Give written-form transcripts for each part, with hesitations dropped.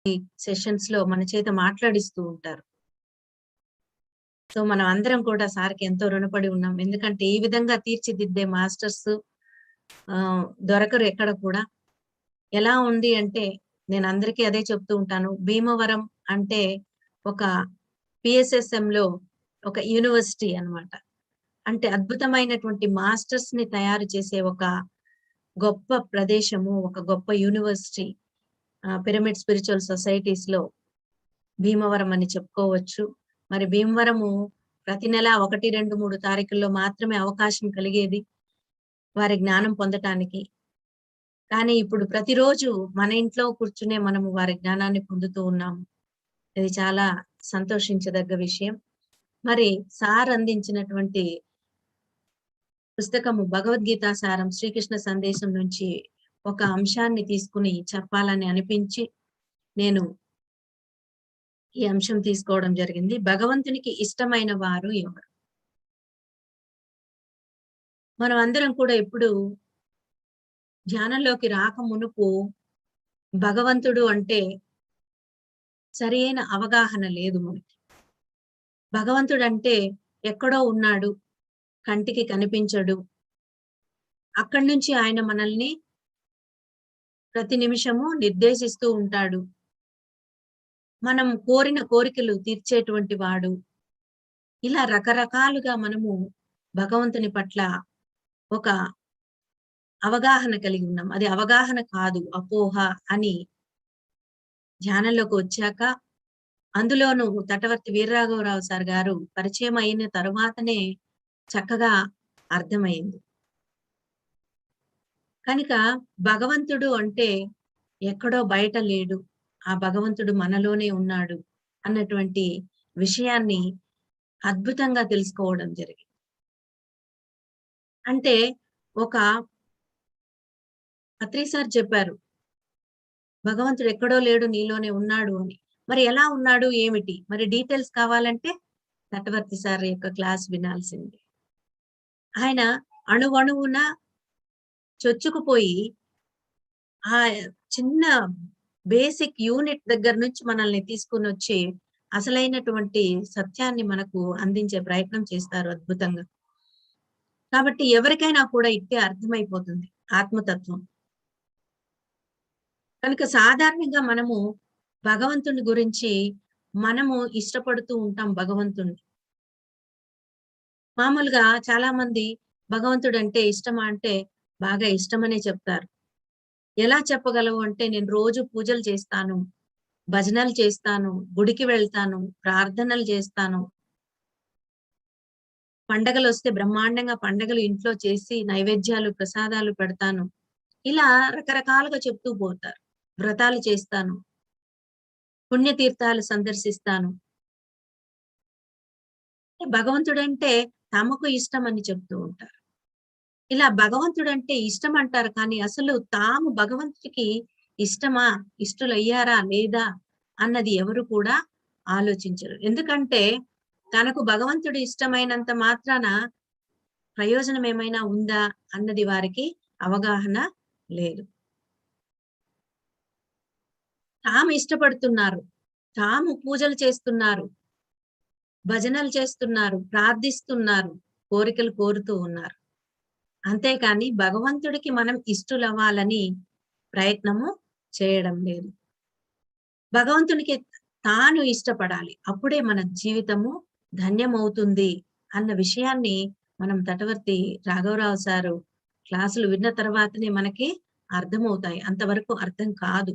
Sessions లో మన చేత మాట్లాడిస్తూ ఉంటారు. సో మనం అందరం కూడా సార్‌కి ఎంతో రుణపడి ఉన్నాం. ఎందుకంటే ఈ విధంగా తీర్చిదిద్దే మాస్టర్స్ దొరకరు ఎక్కడ కూడా. ఎలా ఉంది అంటే నేను అందరికీ అదే చెప్తూ ఉంటాను. భీమవరం అంటే ఒక పీఎస్ఎస్ఎంలో ఒక యూనివర్సిటీ అన్నమాట. అంటే అద్భుతమైనటువంటి మాస్టర్స్‌ని తయారు చేసే ఒక గొప్ప ప్రదేశము, ఒక గొప్ప యూనివర్సిటీ పిరమిడ్ స్పిరిచువల్ సొసైటీస్‌లో భీమవరం అని చెప్పుకోవచ్చు. మరి భీమవరము ప్రతి నెల 1, 2, 3 తారీఖుల్లో మాత్రమే అవకాశం కలిగేది వారి జ్ఞానం పొందటానికి. కానీ ఇప్పుడు ప్రతిరోజు మన ఇంట్లో కూర్చునే మనము వారి జ్ఞానాన్ని పొందుతూ ఉన్నాము. ఇది చాలా సంతోషించదగ్గ విషయం. మరి సార్ అందించినటువంటి పుస్తకము భగవద్గీత సారం శ్రీకృష్ణ సందేశం నుంచి ఒక అంశాన్ని తీసుకొని చెప్పాలని అనిపించి నేను ఈ అంశం తీసుకోవడం జరిగింది. భగవంతునికి ఇష్టమైన వారు ఎవరు? మనం అందరం కూడా ఎప్పుడు ధ్యానంలోకి రాక మునుపు భగవంతుడు అంటే సరైన అవగాహన లేదు మనకి. భగవంతుడంటే ఎక్కడో ఉన్నాడు, కంటికి కనిపించడు. అక్కడి నుంచి ఆయన మనల్ని ప్రతి నిమిషము నిర్దేశిస్తూ ఉంటాడు. మనం కోరిన కోరికలు తీర్చేటువంటి వాడు. ఇలా రకరకాలుగా మనము భగవంతుని పట్ల ఒక అవగాహన కలిగి ఉన్నాం. అది అవగాహన కాదు, అపోహ అని ధ్యానంలోకి వచ్చాక, అందులోనూ తటవర్తి వీరరాఘవరావు సార్ గారు పరిచయం అయిన తరువాతనే చక్కగా అర్థమైంది. కనుక భగవంతుడు అంటే ఎక్కడో బయట లేడు. ఆ భగవంతుడు మనలోనే ఉన్నాడు అన్నటువంటి విషయాన్ని అద్భుతంగా తెలుసుకోవడం జరిగింది. అంటే ఒక అత్రి సార్ చెప్పారు. భగవంతుడు ఎక్కడో లేడు నీలోనే ఉన్నాడు అని. మరి ఎలా ఉన్నాడు ఏమిటి? మరి డీటెయిల్స్ కావాలంటే నటవర్తి సార్ యొక్క క్లాస్ వినాల్సిందే. ఆయన అణువణువున చొచ్చుకుపోయి ఆ చిన్న బేసిక్ యూనిట్ దగ్గర నుంచి మనల్ని తీసుకొనొచ్చి అసలైనటువంటి సత్యాన్ని మనకు అందించే ప్రయత్నం చేస్తారు అద్భుతంగా. కాబట్టి ఎవరికైనా కూడా ఇట్టే అర్థమైపోతుంది ఆత్మతత్వం. కనుక సాధారణంగా మనము భగవంతుని గురించి మనము ఇష్టపడుతూ ఉంటాం భగవంతుణ్ణి. మామూలుగా చాలా మంది భగవంతుడంటే ఇష్టమా అంటే బాగా ఇష్టమనే చెప్తారు. ఎలా చెప్పగలవు అంటే నేను రోజు పూజలు చేస్తాను, భజనలు చేస్తాను, గుడికి వెళ్తాను, ప్రార్థనలు చేస్తాను. పండగలొస్తే బ్రహ్మాండంగా పండగలు ఇంట్లో చేసి నైవేద్యాలు, ప్రసాదాలు పెడతాను. ఇలా రకరకాలుగా చెప్తూ పోతారు. వ్రతాలు చేస్తాను. పుణ్యతీర్థాలు సందర్శిస్తాను. భగవంతుడంటే తమకు ఇష్టమని చెప్తూ ఉంటారు. ఇలా భగవంతుడంటే ఇష్టం అంటారు కానీ అసలు తాము భగవంతుడికి ఇష్టమా? ఇష్టులయ్యారా? లేదా? అన్నది ఎవరు కూడా ఆలోచించరు. ఎందుకంటే తనకు భగవంతుడు ఇష్టమైనంత మాత్రాన ప్రయోజనం ఏమైనా ఉందా? అన్నది వారికి అవగాహన లేదు. తాము ఇష్టపడుతున్నారు. తాము పూజలు చేస్తున్నారు. భజనలు చేస్తున్నారు. ప్రార్థిస్తున్నారు. కోరికలు కోరుతూ ఉన్నారు. అంతేకాని భగవంతుడికి మనం ఇష్టులవ్వాలని ప్రయత్నము చేయడం లేదు. భగవంతునికి తాను ఇష్టపడాలి. అప్పుడే మన జీవితము ధన్యమవుతుంది అన్న విషయాన్ని మనం తటవర్తి రాఘవరావు సారు క్లాసులు విన్న తర్వాతనే మనకి అర్థమవుతాయి. అంతవరకు అర్థం కాదు.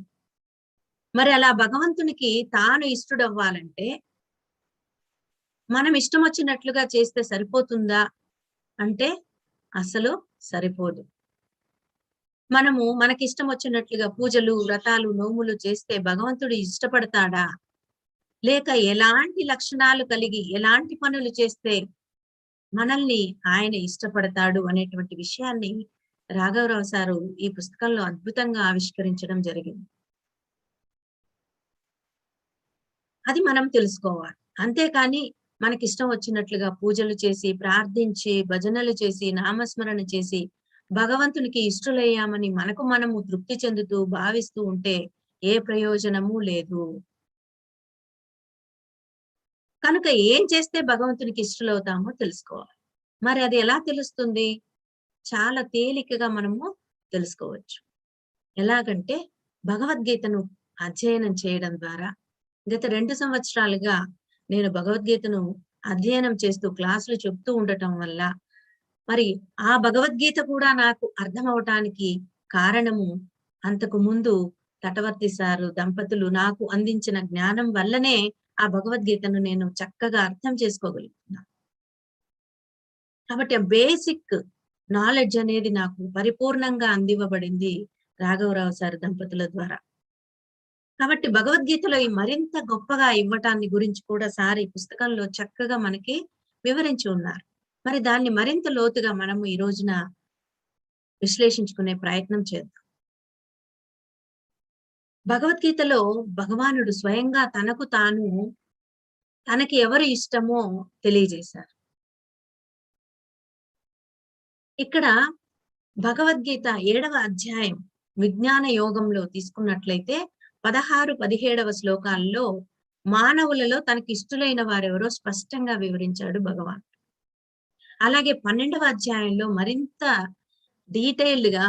మరి అలా భగవంతునికి తాను ఇష్టుడవ్వాలంటే మనం ఇష్టం వచ్చినట్లుగా చేస్తే సరిపోతుందా? అంటే అసలు సరిపోదు. మనము మనకిష్టం వచ్చినట్లుగా పూజలు, వ్రతాలు, నోములు చేస్తే భగవంతుడు ఇష్టపడతాడా? లేక ఎలాంటి లక్షణాలు కలిగి, ఎలాంటి పనులు చేస్తే మనల్ని ఆయన ఇష్టపడతాడు అనేటువంటి విషయాన్ని రాఘవరావు సారు ఈ పుస్తకంలో అద్భుతంగా ఆవిష్కరించడం జరిగింది. అది మనం తెలుసుకోవాలి. అంతేకాని మనకిష్టం వచ్చినట్లుగా పూజలు చేసి, ప్రార్థించి, భజనలు చేసి, నామస్మరణ చేసి, భగవంతునికి ఇష్టులయ్యామని మనకు మనము తృప్తి చెందుతూ, భావిస్తూ ఉంటే ఏ ప్రయోజనము లేదు. కనుక ఏం చేస్తే భగవంతునికి ఇష్టలవుతామో తెలుసుకోవాలి. మరి అది ఎలా తెలుస్తుంది? చాలా తేలికగా మనము తెలుసుకోవచ్చు. ఎలాగంటే భగవద్గీతను అధ్యయనం చేయడం ద్వారా గత 2 సంవత్సరాలుగా నేను భగవద్గీతను అధ్యయనం చేస్తూ క్లాసులు చెప్తూ ఉండటం వల్ల, మరి ఆ భగవద్గీత కూడా నాకు అర్థమవటానికి కారణము అంతకు ముందు తటవర్తి సారు దంపతులు నాకు అందించిన జ్ఞానం వల్లనే ఆ భగవద్గీతను నేను చక్కగా అర్థం చేసుకోగలుగుతున్నాను. కాబట్టి ఆ బేసిక్ నాలెడ్జ్ అనేది నాకు పరిపూర్ణంగా అందివ్వబడింది రాఘవరావు సార్ దంపతుల ద్వారా. కాబట్టి భగవద్గీతలో ఈ మరింత గొప్పగా ఇవ్వటాన్ని గురించి కూడా సార్ ఈ పుస్తకంలో చక్కగా మనకి వివరించి ఉన్నారు. మరి దాన్ని మరింత లోతుగా మనము ఈ రోజున విశ్లేషించుకునే ప్రయత్నం చేద్దాం. భగవద్గీతలో భగవానుడు స్వయంగా తనకు తాను తనకి ఎవరు ఇష్టమో తెలియజేశారు. ఇక్కడ భగవద్గీత 7వ అధ్యాయం విజ్ఞాన యోగంలో తీసుకున్నట్లయితే 16, 17వ శ్లోకాల్లో మానవులలో తనకి ఇష్టలైన వారెవరో స్పష్టంగా వివరించాడు భగవాన్. అలాగే 12వ అధ్యాయంలో మరింత డీటెయిల్డ్ గా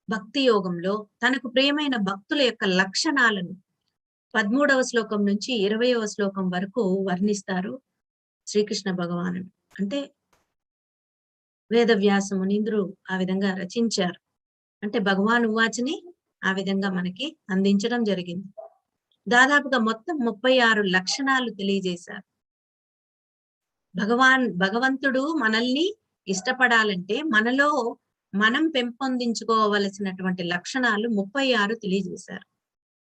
భక్తి యోగంలో తనకు ప్రియమైన భక్తుల యొక్క లక్షణాలను 13వ శ్లోకం నుంచి 20వ శ్లోకం వరకు వర్ణిస్తారు శ్రీకృష్ణ భగవానుడు. అంటే వేదవ్యాస మునీంద్రుడు ఆ విధంగా రచించారు. అంటే భగవాన్ ఉవాచని ఆ విధంగా మనకి అందించడం జరిగింది. దాదాపుగా మొత్తం 36 లక్షణాలు తెలియజేశారు. భగవంతుడు మనల్ని ఇష్టపడాలంటే మనలో మనం పెంపొందించుకోవలసినటువంటి లక్షణాలు 36 తెలియజేశారు.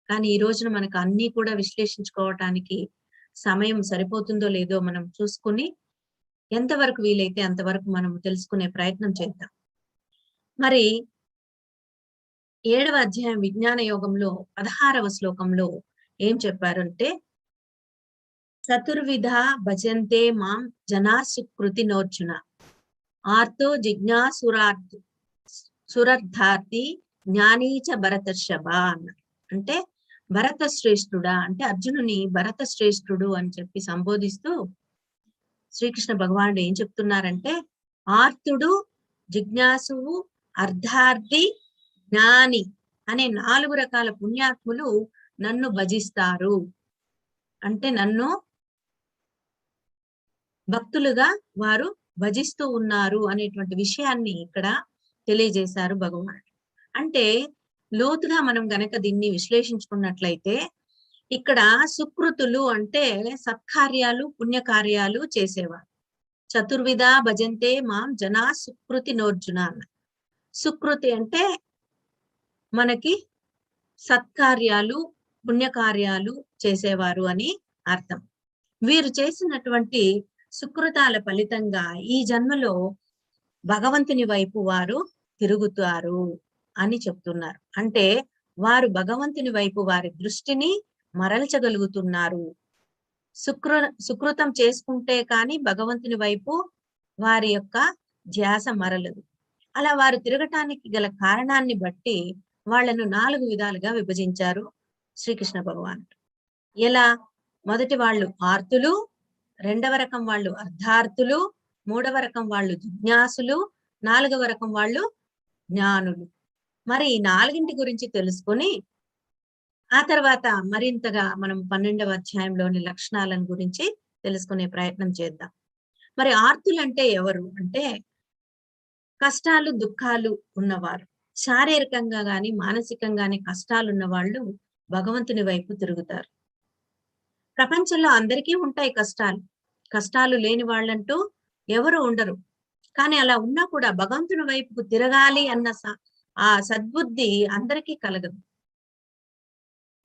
కానీ ఈ రోజున మనకు అన్ని కూడా విశ్లేషించుకోవటానికి సమయం సరిపోతుందో లేదో మనం చూసుకుని ఎంతవరకు వీలైతే అంతవరకు మనం తెలుసుకునే ప్రయత్నం చేద్దాం. మరి 7వ అధ్యాయం విజ్ఞాన యోగంలో 16వ శ్లోకంలో ఏం చెప్పారంటే, చతుర్విధ భజంతే మాం జనా సుకృతినోర్జున ఆర్తో సురర్థార్థి జ్ఞానీచ భరతర్షభ అన్నారు. అంటే భరత శ్రేష్ఠుడా అంటే అర్జునుని భరత శ్రేష్ఠుడు అని చెప్పి సంబోధిస్తూ శ్రీకృష్ణ భగవానుడు ఏం చెప్తున్నారంటే, ఆర్తుడు, జిజ్ఞాసువు, అర్ధార్థి, జ్ఞాని అనే 4 రకాల పుణ్యాత్ములు నన్ను భజిస్తారు. అంటే నన్ను భక్తులుగా వారు భజిస్తూ ఉన్నారు అనేటువంటి విషయాన్ని ఇక్కడ తెలియజేశారు భగవానుడు. అంటే లోతుగా మనం గనక దీన్ని విశ్లేషించుకున్నట్లయితే ఇక్కడ సుకృతులు అంటే సత్కార్యాలు, పుణ్యకార్యాలు చేసేవారు. చతుర్విధ భజంతే మాం జనా సుకృతి నోర్జున అన్న. సుకృతి అంటే మనకి సత్కార్యాలు, పుణ్యకార్యాలు చేసేవారు అని అర్థం. వీరు చేసినటువంటి సుకృతాల ఫలితంగా ఈ జన్మలో భగవంతుని వైపు వారు తిరుగుతారు అని చెప్తున్నారు. అంటే వారు భగవంతుని వైపు వారి దృష్టిని మరల్చగలుగుతున్నారు. సుకృతం చేసుకుంటే కానీ భగవంతుని వైపు వారి యొక్క ధ్యాస మరలదు. అలా వారు తిరగటానికి గల కారణాన్ని బట్టి వాళ్లను 4 విధాలుగా విభజించారు శ్రీకృష్ణ భగవానుడు. ఎలా? మొదటి వాళ్ళు ఆర్తులు, 2వ రకం వాళ్ళు అర్ధార్థులు, 3వ రకం వాళ్ళు జిజ్ఞాసులు, 4వ రకం వాళ్ళు జ్ఞానులు. మరి ఈ 4 గురించి తెలుసుకొని ఆ తర్వాత మరింతగా మనం 12వ అధ్యాయంలోని లక్షణాలను గురించి తెలుసుకునే ప్రయత్నం చేద్దాం. మరి ఆర్తులంటే ఎవరు అంటే కష్టాలు, దుఃఖాలు ఉన్నవారు. శారీరకంగా గాని మానసికంగాని కష్టాలు ఉన్న వాళ్ళు భగవంతుని వైపు తిరుగుతారు. ప్రపంచంలో అందరికీ ఉంటాయి కష్టాలు. కష్టాలు లేని వాళ్ళంటూ ఎవరు ఉండరు. కానీ అలా ఉన్నా కూడా భగవంతుని వైపుకు తిరగాలి అన్న ఆ సద్బుద్ధి అందరికీ కలగదు.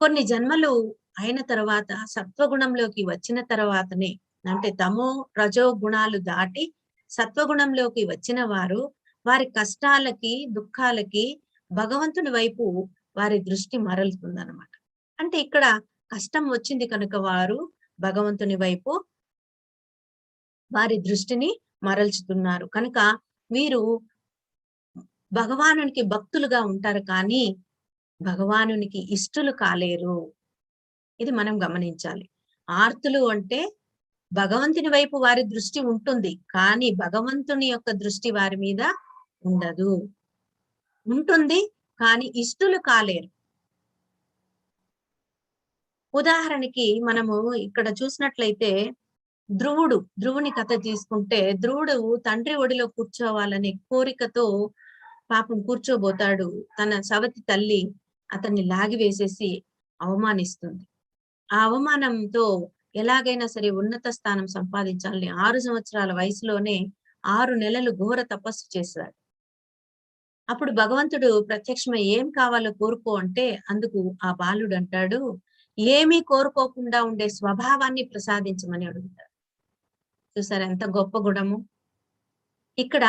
కొన్ని జన్మలు అయిన తర్వాత సత్వగుణంలోకి వచ్చిన తర్వాతనే, అంటే తమో రజో గుణాలు దాటి సత్వగుణంలోకి వచ్చిన వారు వారి కష్టాలకి, దుఃఖాలకి భగవంతుని వైపు వారి దృష్టి మరలుతుందన్నమాట. అంటే ఇక్కడ కష్టం వచ్చింది కనుక వారు భగవంతుని వైపు వారి దృష్టిని మరల్చుతున్నారు. కనుక వీరు భగవానునికి భక్తులుగా ఉంటారు. కానీ భగవానునికి ఇష్టులు కాలేరు. ఇది మనం గమనించాలి. ఆర్తులు అంటే భగవంతుని వైపు వారి దృష్టి ఉంటుంది. కానీ భగవంతుని యొక్క దృష్టి వారి మీద ఉండదు. ఉంటుంది, కానీ ఇష్టులు కాలేరు. ఉదాహరణకి మనము ఇక్కడ చూసినట్లయితే ధ్రువుని కథ తీసుకుంటే, ధ్రువుడు తండ్రి ఒడిలో కూర్చోవాలనే కోరికతో పాపం కూర్చోబోతాడు. తన సవతి తల్లి అతన్ని లాగివేసేసి అవమానిస్తుంది. ఆ అవమానంతో ఎలాగైనా సరే ఉన్నత స్థానం సంపాదించాలని 6 సంవత్సరాల వయసులోనే 6 నెలలు ఘోర తపస్సు చేశాడు. అప్పుడు భగవంతుడు ప్రత్యక్షమై ఏం కావాలో కోరుకో అంటే, అందుకు ఆ బాలుడు అంటాడు, ఏమీ కోరుకోకుండా ఉండే స్వభావాన్ని ప్రసాదించమని అడుగుతాడు. చూసారా ఎంత గొప్ప గుణము. ఇక్కడ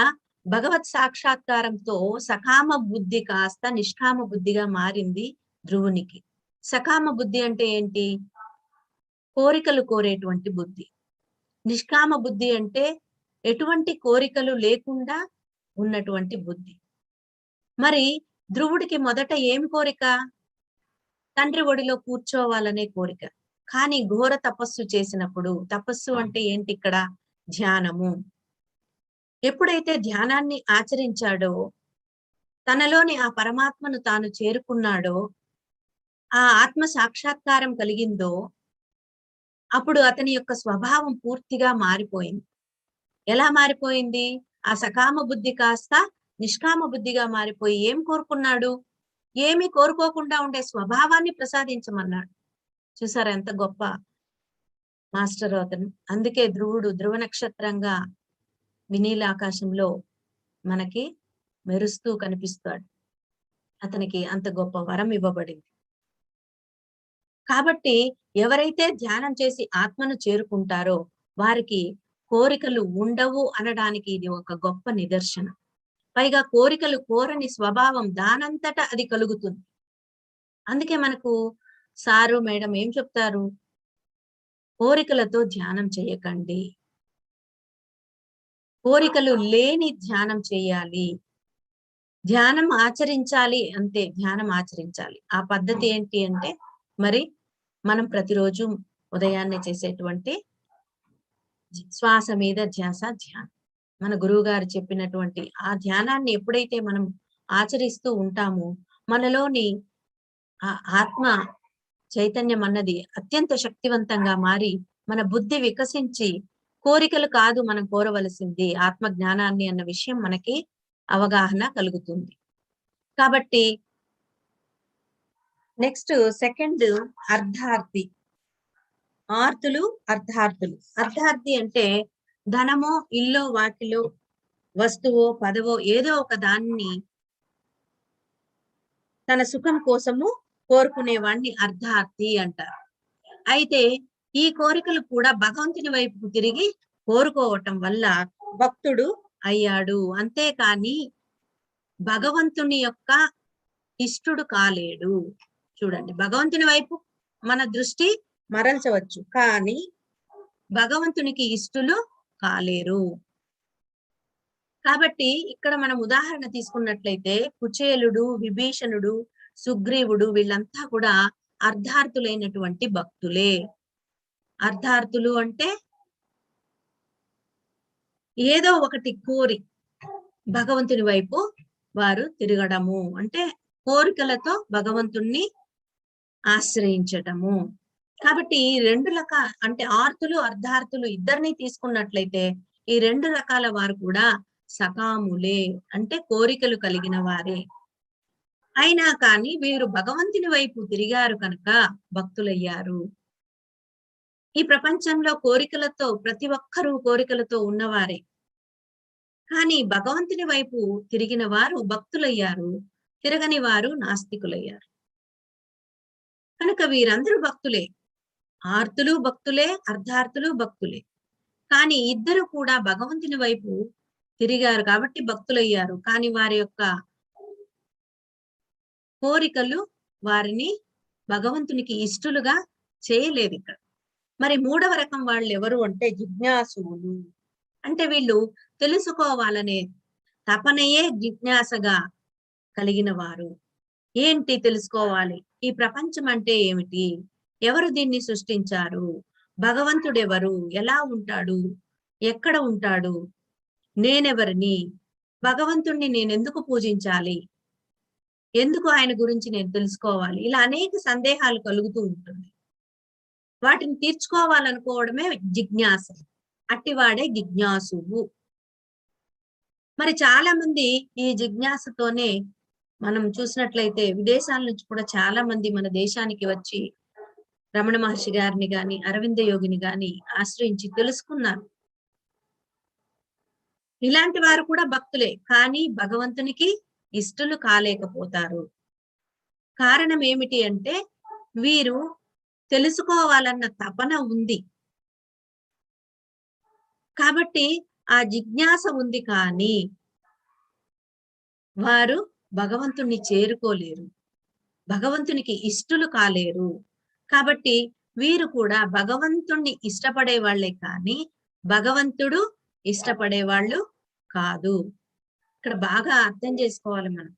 భగవత్ సాక్షాత్కారంతో సకామ బుద్ధి కాస్త నిష్కామ బుద్ధిగా మారింది ధ్రువునికి. సకామ బుద్ధి అంటే ఏంటి? కోరికలు కోరేటువంటి బుద్ధి. నిష్కామ బుద్ధి అంటే ఎటువంటి కోరికలు లేకుండా ఉన్నటువంటి బుద్ధి. మరి ధ్రువుడికి మొదట ఏం కోరిక? తండ్రి ఒడిలో కూర్చోవాలనే కోరిక. కానీ ఘోర తపస్సు చేసినప్పుడు, తపస్సు అంటే ఏంటి ఇక్కడ? ధ్యానము. ఎప్పుడైతే ధ్యానాన్ని ఆచరించాడో, తనలోని ఆ పరమాత్మను తాను చేరుకున్నాడో, ఆ ఆత్మ సాక్షాత్కారం కలిగిందో, అప్పుడు అతని యొక్క స్వభావం పూర్తిగా మారిపోయింది. ఎలా మారిపోయింది? ఆ సకామ బుద్ధి కాస్త నిష్కామ బుద్ధిగా మారిపోయి ఏం కోరుకున్నాడు? ఏమి కోరుకోకుండా ఉండే స్వభావాన్ని ప్రసాదించమన్నాడు. చూసారా ఎంత గొప్ప మాస్టర్ అతను. అందుకే ధ్రువుడు ధ్రువ నక్షత్రంగా వినీల ఆకాశంలో మనకి మెరుస్తూ కనిపిస్తాడు. అతనికి అంత గొప్ప వరం ఇవ్వబడింది. కాబట్టి ఎవరైతే ధ్యానం చేసి ఆత్మను చేరుకుంటారో వారికి కోరికలు ఉండవు అనడానికి ఇది ఒక గొప్ప నిదర్శనం. పైగా కోరికలు కోరని స్వభావం దానంతట అది కలుగుతుంది. అందుకే మనకు సారు మేడం ఏం చెప్తారు? కోరికలతో ధ్యానం చేయకండి. కోరికలు లేని ధ్యానం చేయాలి. ధ్యానం ఆచరించాలి అంతే. ధ్యానం ఆచరించాలి. ఆ పద్ధతి ఏంటి అంటే, మరి మనం ప్రతిరోజు ఉదయాన్నే చేసేటువంటి శ్వాస మీద ధ్యాస ధ్యానం. మన గురువు గారు చెప్పినటువంటి ఆ ధ్యానాన్ని ఎప్పుడైతే మనం ఆచరిస్తూ ఉంటామో, మనలోని ఆ ఆత్మ చైతన్యం అన్నది అత్యంత శక్తివంతంగా మారి, మన బుద్ధి వికసించి, కోరికలు కాదు మనం కోరవలసింది ఆత్మ జ్ఞానాన్ని అన్న విషయం మనకి అవగాహన కలుగుతుంది. కాబట్టి నెక్స్ట్ సెకండ్ అర్ధార్థి. ఆర్తులు, అర్ధార్థులు. అర్ధార్థి అంటే ధనమో, ఇల్లో, వాటిలో, వస్తువో, పదవో ఏదో ఒక దాన్ని తన సుఖం కోసము కోరుకునేవాడిని అర్ధార్థి అంటారు. అయితే ఈ కోరికలు కూడా భగవంతుని వైపుకు తిరిగి కోరుకోవటం వల్ల భక్తుడు అయ్యాడు. అంతేకాని భగవంతుని యొక్క ఇష్టుడు కాలేడు. చూడండి, భగవంతుని వైపు మన దృష్టి మరల్చవచ్చు, కానీ భగవంతునికి ఇష్టులు కాలేరు. కాబట్టి ఇక్కడ మనం ఉదాహరణ తీసుకున్నట్లయితే కుచేలుడు, విభీషణుడు, సుగ్రీవుడు వీళ్ళంతా కూడా అర్ధార్థులైనటువంటి భక్తులే. అర్ధార్థులు అంటే ఏదో ఒకటి కోరి భగవంతుని వైపు వారు తిరగడము, అంటే కోరికలతో భగవంతుణ్ణి ఆశ్రయించటము. కాబట్టి ఈ 2 అంటే ఆర్తులు, అర్ధార్థులు ఇద్దరిని తీసుకున్నట్లయితే ఈ 2 రకాల వారు కూడా సకాములే, అంటే కోరికలు కలిగిన వారే. అయినా కానీ వీరు భగవంతుని వైపు తిరిగారు కనుక భక్తులయ్యారు. ఈ ప్రపంచంలో కోరికలతో ప్రతి ఒక్కరూ కోరికలతో ఉన్నవారే. కానీ భగవంతుని వైపు తిరిగిన వారు భక్తులయ్యారు, తిరగని వారు నాస్తికులయ్యారు. కనుక వీరందరూ భక్తులే. ఆర్తులు భక్తులే, అర్ధార్థులు భక్తులే. కానీ ఇద్దరు కూడా భగవంతుని వైపు తిరిగారు కాబట్టి భక్తులయ్యారు. కానీ వారి యొక్క కోరికలు వారిని భగవంతునికి ఇష్టలుగా చేయలేదు ఇక్కడ. మరి 3వ రకం వాళ్ళు ఎవరు అంటే జిజ్ఞాసువులు. అంటే వీళ్ళు తెలుసుకోవాలనే తపనయే జిజ్ఞాసగా కలిగిన వారు. ఏంటి తెలుసుకోవాలి? ఈ ప్రపంచం అంటే ఏమిటి? ఎవరు దీన్ని సృష్టించారు? భగవంతుడెవరు? ఎలా ఉంటాడు? ఎక్కడ ఉంటాడు? నేనెవరిని? భగవంతుణ్ణి నేనెందుకు పూజించాలి? ఎందుకు ఆయన గురించి నేను తెలుసుకోవాలి? ఇలా అనేక సందేహాలు కలుగుతూ ఉంటుంది. వాటిని తీర్చుకోవాలనుకోవడమే జిజ్ఞాస. అట్టివాడే జిజ్ఞాసువు. మరి చాలా మంది ఈ జిజ్ఞాసతోనే మనం చూసినట్లయితే విదేశాల నుంచి కూడా చాలా మంది మన దేశానికి వచ్చి రమణ మహర్షి గారిని గాని, అరవింద యోగిని గాని ఆశ్రయించి తెలుసుకున్నారు. ఇలాంటి వారు కూడా భక్తులే. కానీ భగవంతునికి ఇష్టలు కాలేకపోతారు. కారణం ఏమిటి అంటే వీరు తెలుసుకోవాలన్న తపన ఉంది. కాబట్టి ఆ జిజ్ఞాస ఉంది కానీ వారు భగవంతుణ్ణి చేరుకోలేరు. భగవంతునికి ఇష్టలు కాలేరు. కాబట్టి వీరు కూడా భగవంతుణ్ణి ఇష్టపడే వాళ్ళే కానీ భగవంతుడు ఇష్టపడేవాళ్ళు కాదు. ఇక్కడ బాగా అర్థం చేసుకోవాలి మనం.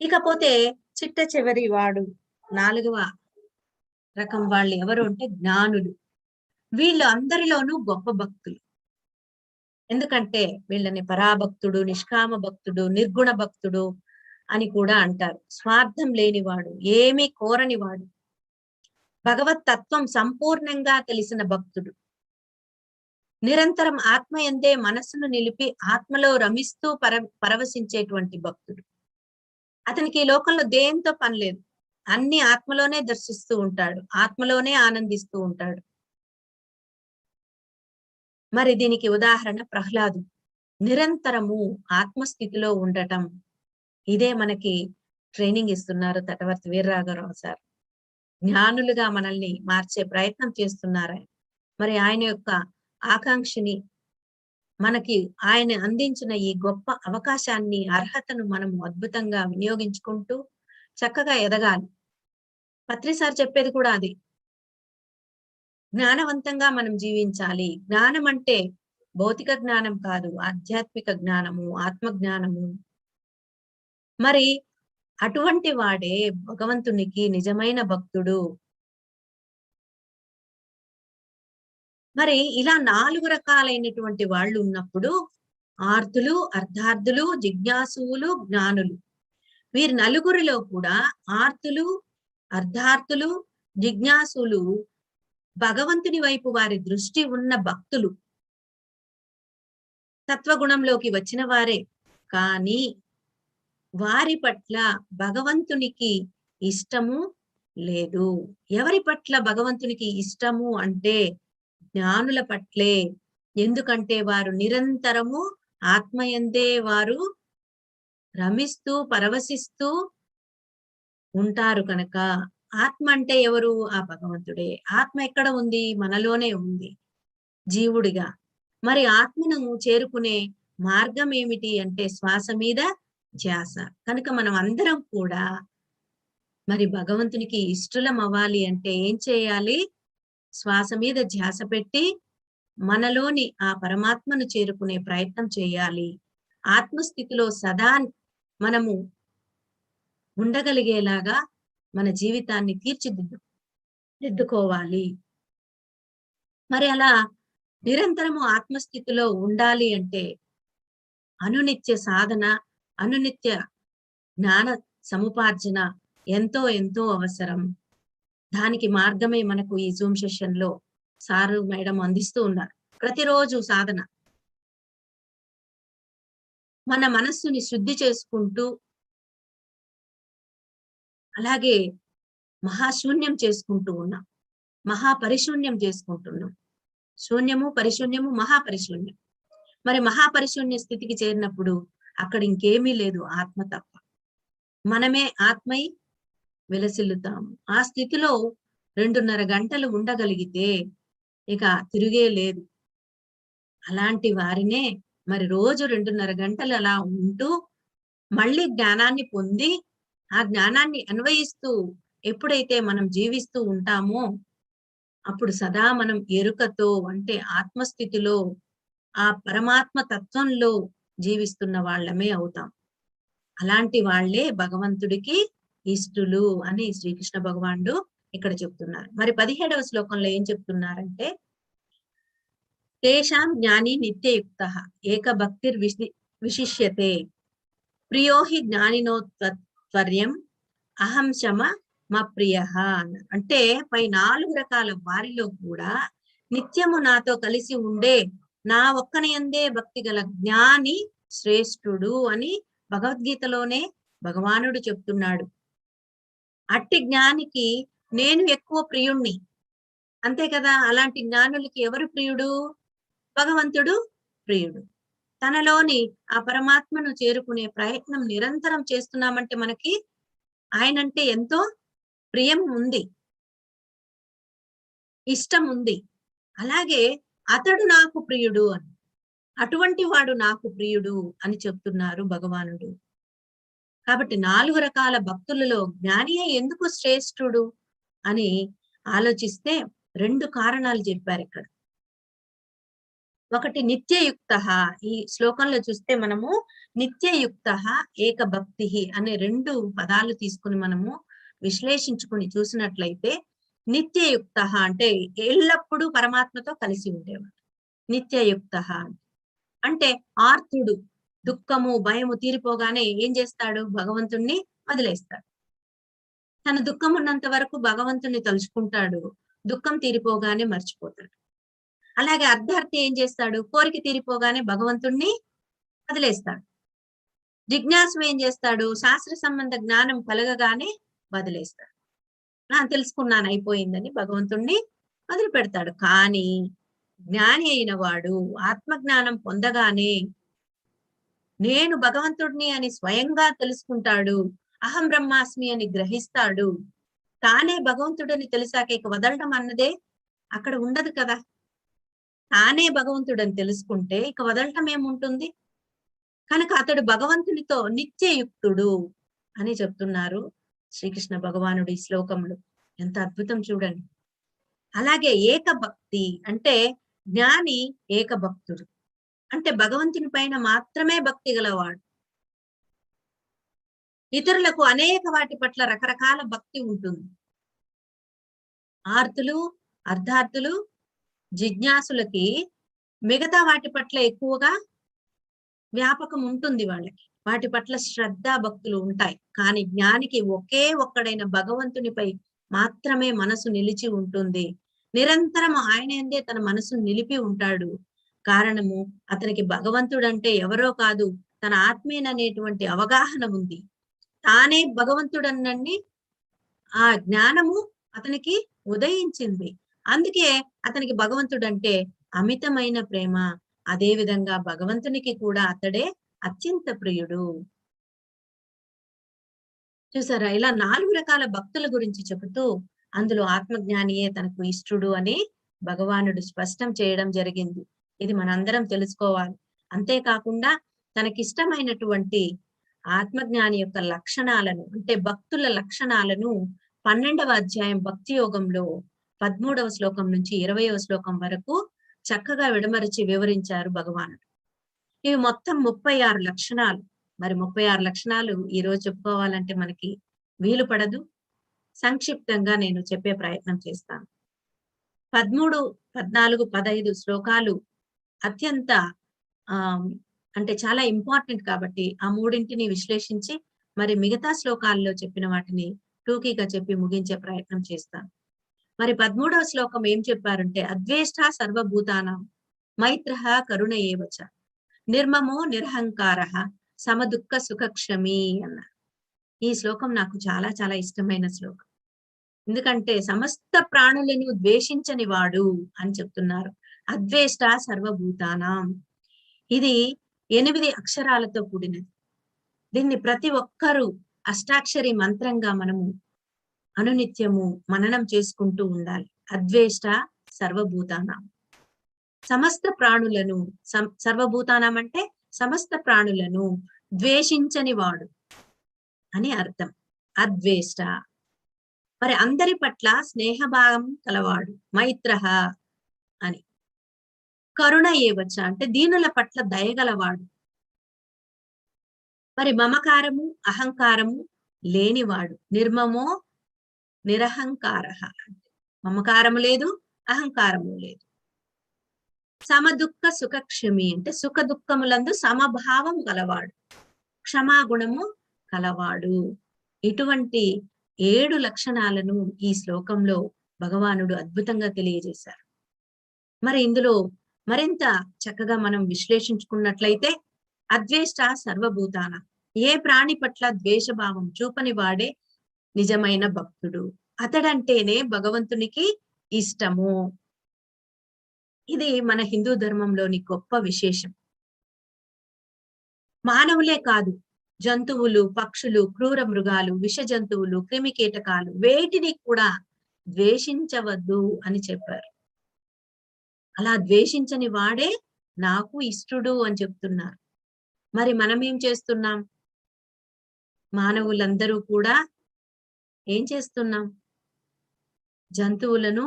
ఇకపోతే చిట్ట చివరి వాడు 4వ రకం వాళ్ళు ఎవరు అంటే జ్ఞానులు. వీళ్ళు అందరిలోనూ గొప్ప భక్తులు. ఎందుకంటే వీళ్ళని పరాభక్తుడు, నిష్కామ భక్తుడు, నిర్గుణ భక్తుడు అని కూడా అంటారు. స్వార్థం లేనివాడు, ఏమీ కోరనివాడు, భగవత్ తత్వం సంపూర్ణంగా తెలిసిన భక్తుడు. నిరంతరం ఆత్మ యందే మనస్సును నిలిపి ఆత్మలో రమిస్తూ పరవశించేటువంటి భక్తుడు. అతనికి ఈ లోకంలో దేంతో పని లేదు. అన్ని ఆత్మలోనే దర్శిస్తూ ఉంటాడు. ఆత్మలోనే ఆనందిస్తూ ఉంటాడు. మరి దీనికి ఉదాహరణ ప్రహ్లాదు. నిరంతరము ఆత్మస్థితిలో ఉండటం. ఇదే మనకి ట్రైనింగ్ ఇస్తున్నారు తటవర్తి వీరరాఘవరావు సార్. జ్ఞానులుగా మనల్ని మార్చే ప్రయత్నం చేస్తున్నారు ఆయన. మరి ఆయన యొక్క ఆకాంక్షని మనకి ఆయన అందించిన ఈ గొప్ప అవకాశాన్ని, అర్హతను మనం అద్భుతంగా వినియోగించుకుంటూ చక్కగా ఎదగాలి. పత్రి సార్ చెప్పేది కూడా అది. జ్ఞానవంతంగా మనం జీవించాలి. జ్ఞానం అంటే భౌతిక జ్ఞానం కాదు, ఆధ్యాత్మిక జ్ఞానము, ఆత్మ జ్ఞానము. మరి అటువంటి వాడే భగవంతునికి నిజమైన భక్తుడు. మరి ఇలా 4 రకాలైనటువంటి వాళ్ళు ఉన్నప్పుడు ఆర్తులు, అర్ధార్థులు, జిజ్ఞాసువులు, జ్ఞానులు. వీరి నలుగురిలో కూడా ఆర్తులు, అర్ధార్థులు, జిజ్ఞాసులు భగవంతుని వైపు వారి దృష్టి ఉన్న భక్తులు. తత్వగుణంలోకి వచ్చిన వారే. కానీ వారి పట్ల భగవంతునికి ఇష్టము లేదు. ఎవరి పట్ల భగవంతునికి ఇష్టము అంటే జ్ఞానుల పట్లే. ఎందుకంటే వారు నిరంతరము ఆత్మయందే వారు రమిస్తూ పరవశిస్తూ ఉంటారు కనుక. ఆత్మ అంటే ఎవరు? ఆ భగవంతుడే. ఆత్మ ఎక్కడ ఉంది? మనలోనే ఉంది జీవుడిగా. మరి ఆత్మను చేరుకునే మార్గం ఏమిటి అంటే శ్వాస మీద ధ్యాస. కనుక మనం అందరం కూడా మరి భగవంతునికి ఇష్టలం అవ్వాలి అంటే ఏం చేయాలి? శ్వాస మీద ధ్యాస పెట్టి మనలోని ఆ పరమాత్మను చేరుకునే ప్రయత్నం చేయాలి. ఆత్మస్థితిలో సదా మనము ఉండగలిగేలాగా మన జీవితాన్ని దిద్దుకోవాలి. మరి అలా నిరంతరము ఆత్మస్థితిలో ఉండాలి అంటే అనునిత్య సాధన, అనునిత్య జ్ఞాన సముపార్జన ఎంతో ఎంతో అవసరం. దానికి మార్గమే మనకు ఈ జూమ్ సెషన్ లో సారు మేడం అందిస్తూ ఉన్నారు. ప్రతిరోజు సాధన. మన మనస్సుని శుద్ధి చేసుకుంటూ అలాగే మహాశూన్యం చేసుకుంటూ ఉన్నాం. మహాపరిశూన్యం చేసుకుంటున్నాం. శూన్యము, పరిశూన్యము, మహాపరిశూన్యం. మరి మహాపరిశూన్య స్థితికి చేరినప్పుడు అక్కడ ఇంకేమీ లేదు, ఆత్మ తప్ప. మనమే ఆత్మై విలసిల్లుతాము. ఆ స్థితిలో 2:30 గంటలు ఉండగలిగితే ఇక తిరిగే లేదు. అలాంటి వారినే మరి రోజు 2:30 గంటలు అలా ఉంటూ మళ్ళీ జ్ఞానాన్ని పొంది ఆ జ్ఞానాన్ని అన్వయిస్తూ ఎప్పుడైతే మనం జీవిస్తూ ఉంటామో అప్పుడు సదా మనం ఎరుకతో అంటే ఆత్మస్థితిలో ఆ పరమాత్మ తత్వంలో జీవిస్తున్న వాళ్ళమే అవుతాం. అలాంటి వాళ్ళే భగవంతుడికి ఇష్టులు అని శ్రీకృష్ణ భగవానుడు ఇక్కడ చెప్తున్నారు. మరి 17వ శ్లోకంలో ఏం చెప్తున్నారంటే, తేషాం జ్ఞాని నిత్యయుక్తః ఏక భక్తిర్ విశిష్యతే ప్రియో హి జ్ఞానినో త్వర్యం అహం శమ మా ప్రియః అన్నారు. అంటే పై 4 రకాల వారిలో కూడా నిత్యము నాతో కలిసి ఉండే నా ఒక్కని యందే భక్తి గల జ్ఞాని శ్రేష్ఠుడు అని భగవద్గీతలోనే భగవానుడు చెప్తున్నాడు. అట్టి జ్ఞానికి నేను ఎక్కువ ప్రియుణ్ణి. అంతే కదా, అలాంటి జ్ఞానులకి ఎవరు ప్రియుడు? భగవంతుడు ప్రియుడు. తనలోని ఆ పరమాత్మను చేరుకునే ప్రయత్నం నిరంతరం చేస్తున్నామంటే మనకి ఆయనంటే ఎంతో ప్రియం ఉంది, ఇష్టం ఉంది. అలాగే అతడు నాకు ప్రియుడు అని, అటువంటి వాడు నాకు ప్రియుడు అని చెప్తున్నారు భగవానుడు. కాబట్టి 4 రకాల భక్తులలో జ్ఞానియే ఎందుకు శ్రేష్ఠుడు అని ఆలోచిస్తే 2 కారణాలు చెప్పారు ఇక్కడ. ఒకటి నిత్యయుక్త. ఈ శ్లోకంలో చూస్తే మనము నిత్యయుక్త ఏక భక్తి అనే 2 పదాలు తీసుకుని మనము విశ్లేషించుకుని చూసినట్లయితే, నిత్యయుక్త అంటే ఎల్లప్పుడూ పరమాత్మతో కలిసి ఉండేవాడు. నిత్యయుక్త అంటే ఆర్తుడు, దుఃఖము భయము తీరిపోగానే ఏం చేస్తాడు? భగవంతుణ్ణి వదిలేస్తాడు. తన దుఃఖం ఉన్నంత వరకు భగవంతుణ్ణి తలుచుకుంటాడు, దుఃఖం తీరిపోగానే మర్చిపోతాడు. అలాగే అర్ధార్థి ఏం చేస్తాడు? కోరిక తీరిపోగానే భగవంతుణ్ణి వదిలేస్తాడు. జిజ్ఞాసు ఏం చేస్తాడు? శాస్త్ర సంబంధ జ్ఞానం కలగగానే వదిలేస్తాడు. తెలుసుకున్నాను అయిపోయిందని భగవంతుణ్ణి వదిలిపెడతాడు. కానీ జ్ఞాని అయిన వాడు ఆత్మజ్ఞానం పొందగానే నేను భగవంతుడిని అని స్వయంగా తెలుసుకుంటాడు. అహం బ్రహ్మాస్మి అని గ్రహిస్తాడు. తానే భగవంతుడని తెలిసాక ఇక వదలడం అన్నదే అక్కడ ఉండదు కదా. తానే భగవంతుడని తెలుసుకుంటే ఇక వదలటం ఏముంటుంది? కనుక అతడు భగవంతునితో నిత్యయుక్తుడు అని చెప్తున్నారు శ్రీకృష్ణ భగవానుడు ఈ శ్లోకంలో. ఎంత అద్భుతం చూడండి. అలాగే ఏకభక్తి అంటే జ్ఞాని ఏకభక్తుడు అంటే భగవంతుని పైన మాత్రమే భక్తి గలవాడు. ఇతరులకు అనేక వాటి పట్ల రకరకాల భక్తి ఉంటుంది. ఆర్తులు, అర్ధార్థులు, జిజ్ఞాసులకి మిగతా వాటి పట్ల ఎక్కువగా వ్యాపకం ఉంటుంది. వాళ్ళకి వాటి పట్ల శ్రద్ధ భక్తులు ఉంటాయి. కానీ జ్ఞానికి ఒకే ఒక్కడైన భగవంతునిపై మాత్రమే మనసు నిలిచి ఉంటుంది. నిరంతరం ఆయన యందే తన మనసును నిలిపి ఉంటాడు. కారణము అతనికి భగవంతుడంటే ఎవరో కాదు, తన ఆత్మీయననేటువంటి అవగాహన ఉంది. తానే భగవంతుడనండి ఆ జ్ఞానము అతనికి ఉదయించింది. అందుకే అతనికి భగవంతుడంటే అమితమైన ప్రేమ. అదే విధంగా భగవంతునికి కూడా అతడే అత్యంత ప్రియుడు. చూసారా, ఇలా 4 రకాల భక్తుల గురించి చెబుతూ అందులో ఆత్మజ్ఞానియే తనకు ఇష్టుడు అని భగవానుడు స్పష్టం చేయడం జరిగింది. ఇది మనందరం తెలుసుకోవాలి. అంతేకాకుండా తనకిష్టమైనటువంటి ఆత్మజ్ఞాని యొక్క లక్షణాలను అంటే భక్తుల లక్షణాలను 12వ అధ్యాయం భక్తి యోగంలో 13వ శ్లోకం నుంచి 20వ శ్లోకం వరకు చక్కగా విడమరిచి వివరించారు భగవానుడు. ఇవి మొత్తం 36 లక్షణాలు. మరి 36 లక్షణాలు ఈ రోజు చెప్పుకోవాలంటే మనకి వీలు పడదు. సంక్షిప్తంగా నేను చెప్పే ప్రయత్నం చేస్తాను. 13, 14, 15 శ్లోకాలు అత్యంత అంటే చాలా ఇంపార్టెంట్ కాబట్టి ఆ మూడింటిని విశ్లేషించి మరి మిగతా శ్లోకాల్లో చెప్పిన వాటిని టూకీగా చెప్పి ముగించే ప్రయత్నం చేస్తాను. మరి 13వ శ్లోకం ఏం చెప్పారంటే, అద్వేష్ట సర్వభూతానాం మైత్రః కరుణ ఏవచ నిర్మమో నిరహంకారః సమదుఃఖ సుఖక్షమీ అన్నారు. ఈ శ్లోకం నాకు చాలా చాలా ఇష్టమైన శ్లోకం. ఎందుకంటే సమస్త ప్రాణులను ద్వేషించని వాడు అని చెప్తున్నారు. అద్వేష్ట సర్వభూతానాం. ఇది 8 అక్షరాలతో కూడినది. దీన్ని ప్రతి ఒక్కరూ అష్టాక్షరి మంత్రంగా మనము అనునిత్యము మననం చేసుకుంటూ ఉండాలి. అద్వేష్ట సర్వభూతానాం. సమస్త ప్రాణులను, సర్వభూతానాం అంటే సమస్త ప్రాణులను ద్వేషించని వాడు అని అర్థం. అద్వేష్ట. మరి అందరి పట్ల స్నేహభావం కలవాడు. మైత్రః అని. కరుణ ఏవచ్చ అంటే దీనుల పట్ల దయగలవాడు. మరి మమకారము, అహంకారము లేనివాడు. నిర్మమో నిరహంకారః. మమకారము లేదు, అహంకారము లేదు. సమదుఃఖ సుఖక్షమి అంటే సుఖ దుఃఖములందు సమభావం గలవాడు, క్షమాగుణము కలవాడు. ఇటువంటి 7 లక్షణాలను ఈ శ్లోకంలో భగవానుడు అద్భుతంగా తెలియజేశారు. మరి ఇందులో మరింత చక్కగా మనం విశ్లేషించుకున్నట్లయితే, అద్వేష్ట సర్వభూతాన, ఏ ప్రాణి పట్ల ద్వేషభావం చూపని వాడే నిజమైన భక్తుడు. అతడంటేనే భగవంతునికి ఇష్టము. ఇది మన హిందూ ధర్మంలోని గొప్ప విశేషం. మానవులే కాదు, జంతువులు, పక్షులు, క్రూర మృగాలు, విష జంతువులు, క్రిమి కీటకాలు వేటిని కూడా ద్వేషించవద్దు అని చెప్పారు. అలా ద్వేషించని వాడే నాకు ఇష్టడు అని చెప్తున్నారు. మరి మనం ఏం చేస్తున్నాం? మానవులందరూ కూడా ఏం చేస్తున్నాం? జంతువులను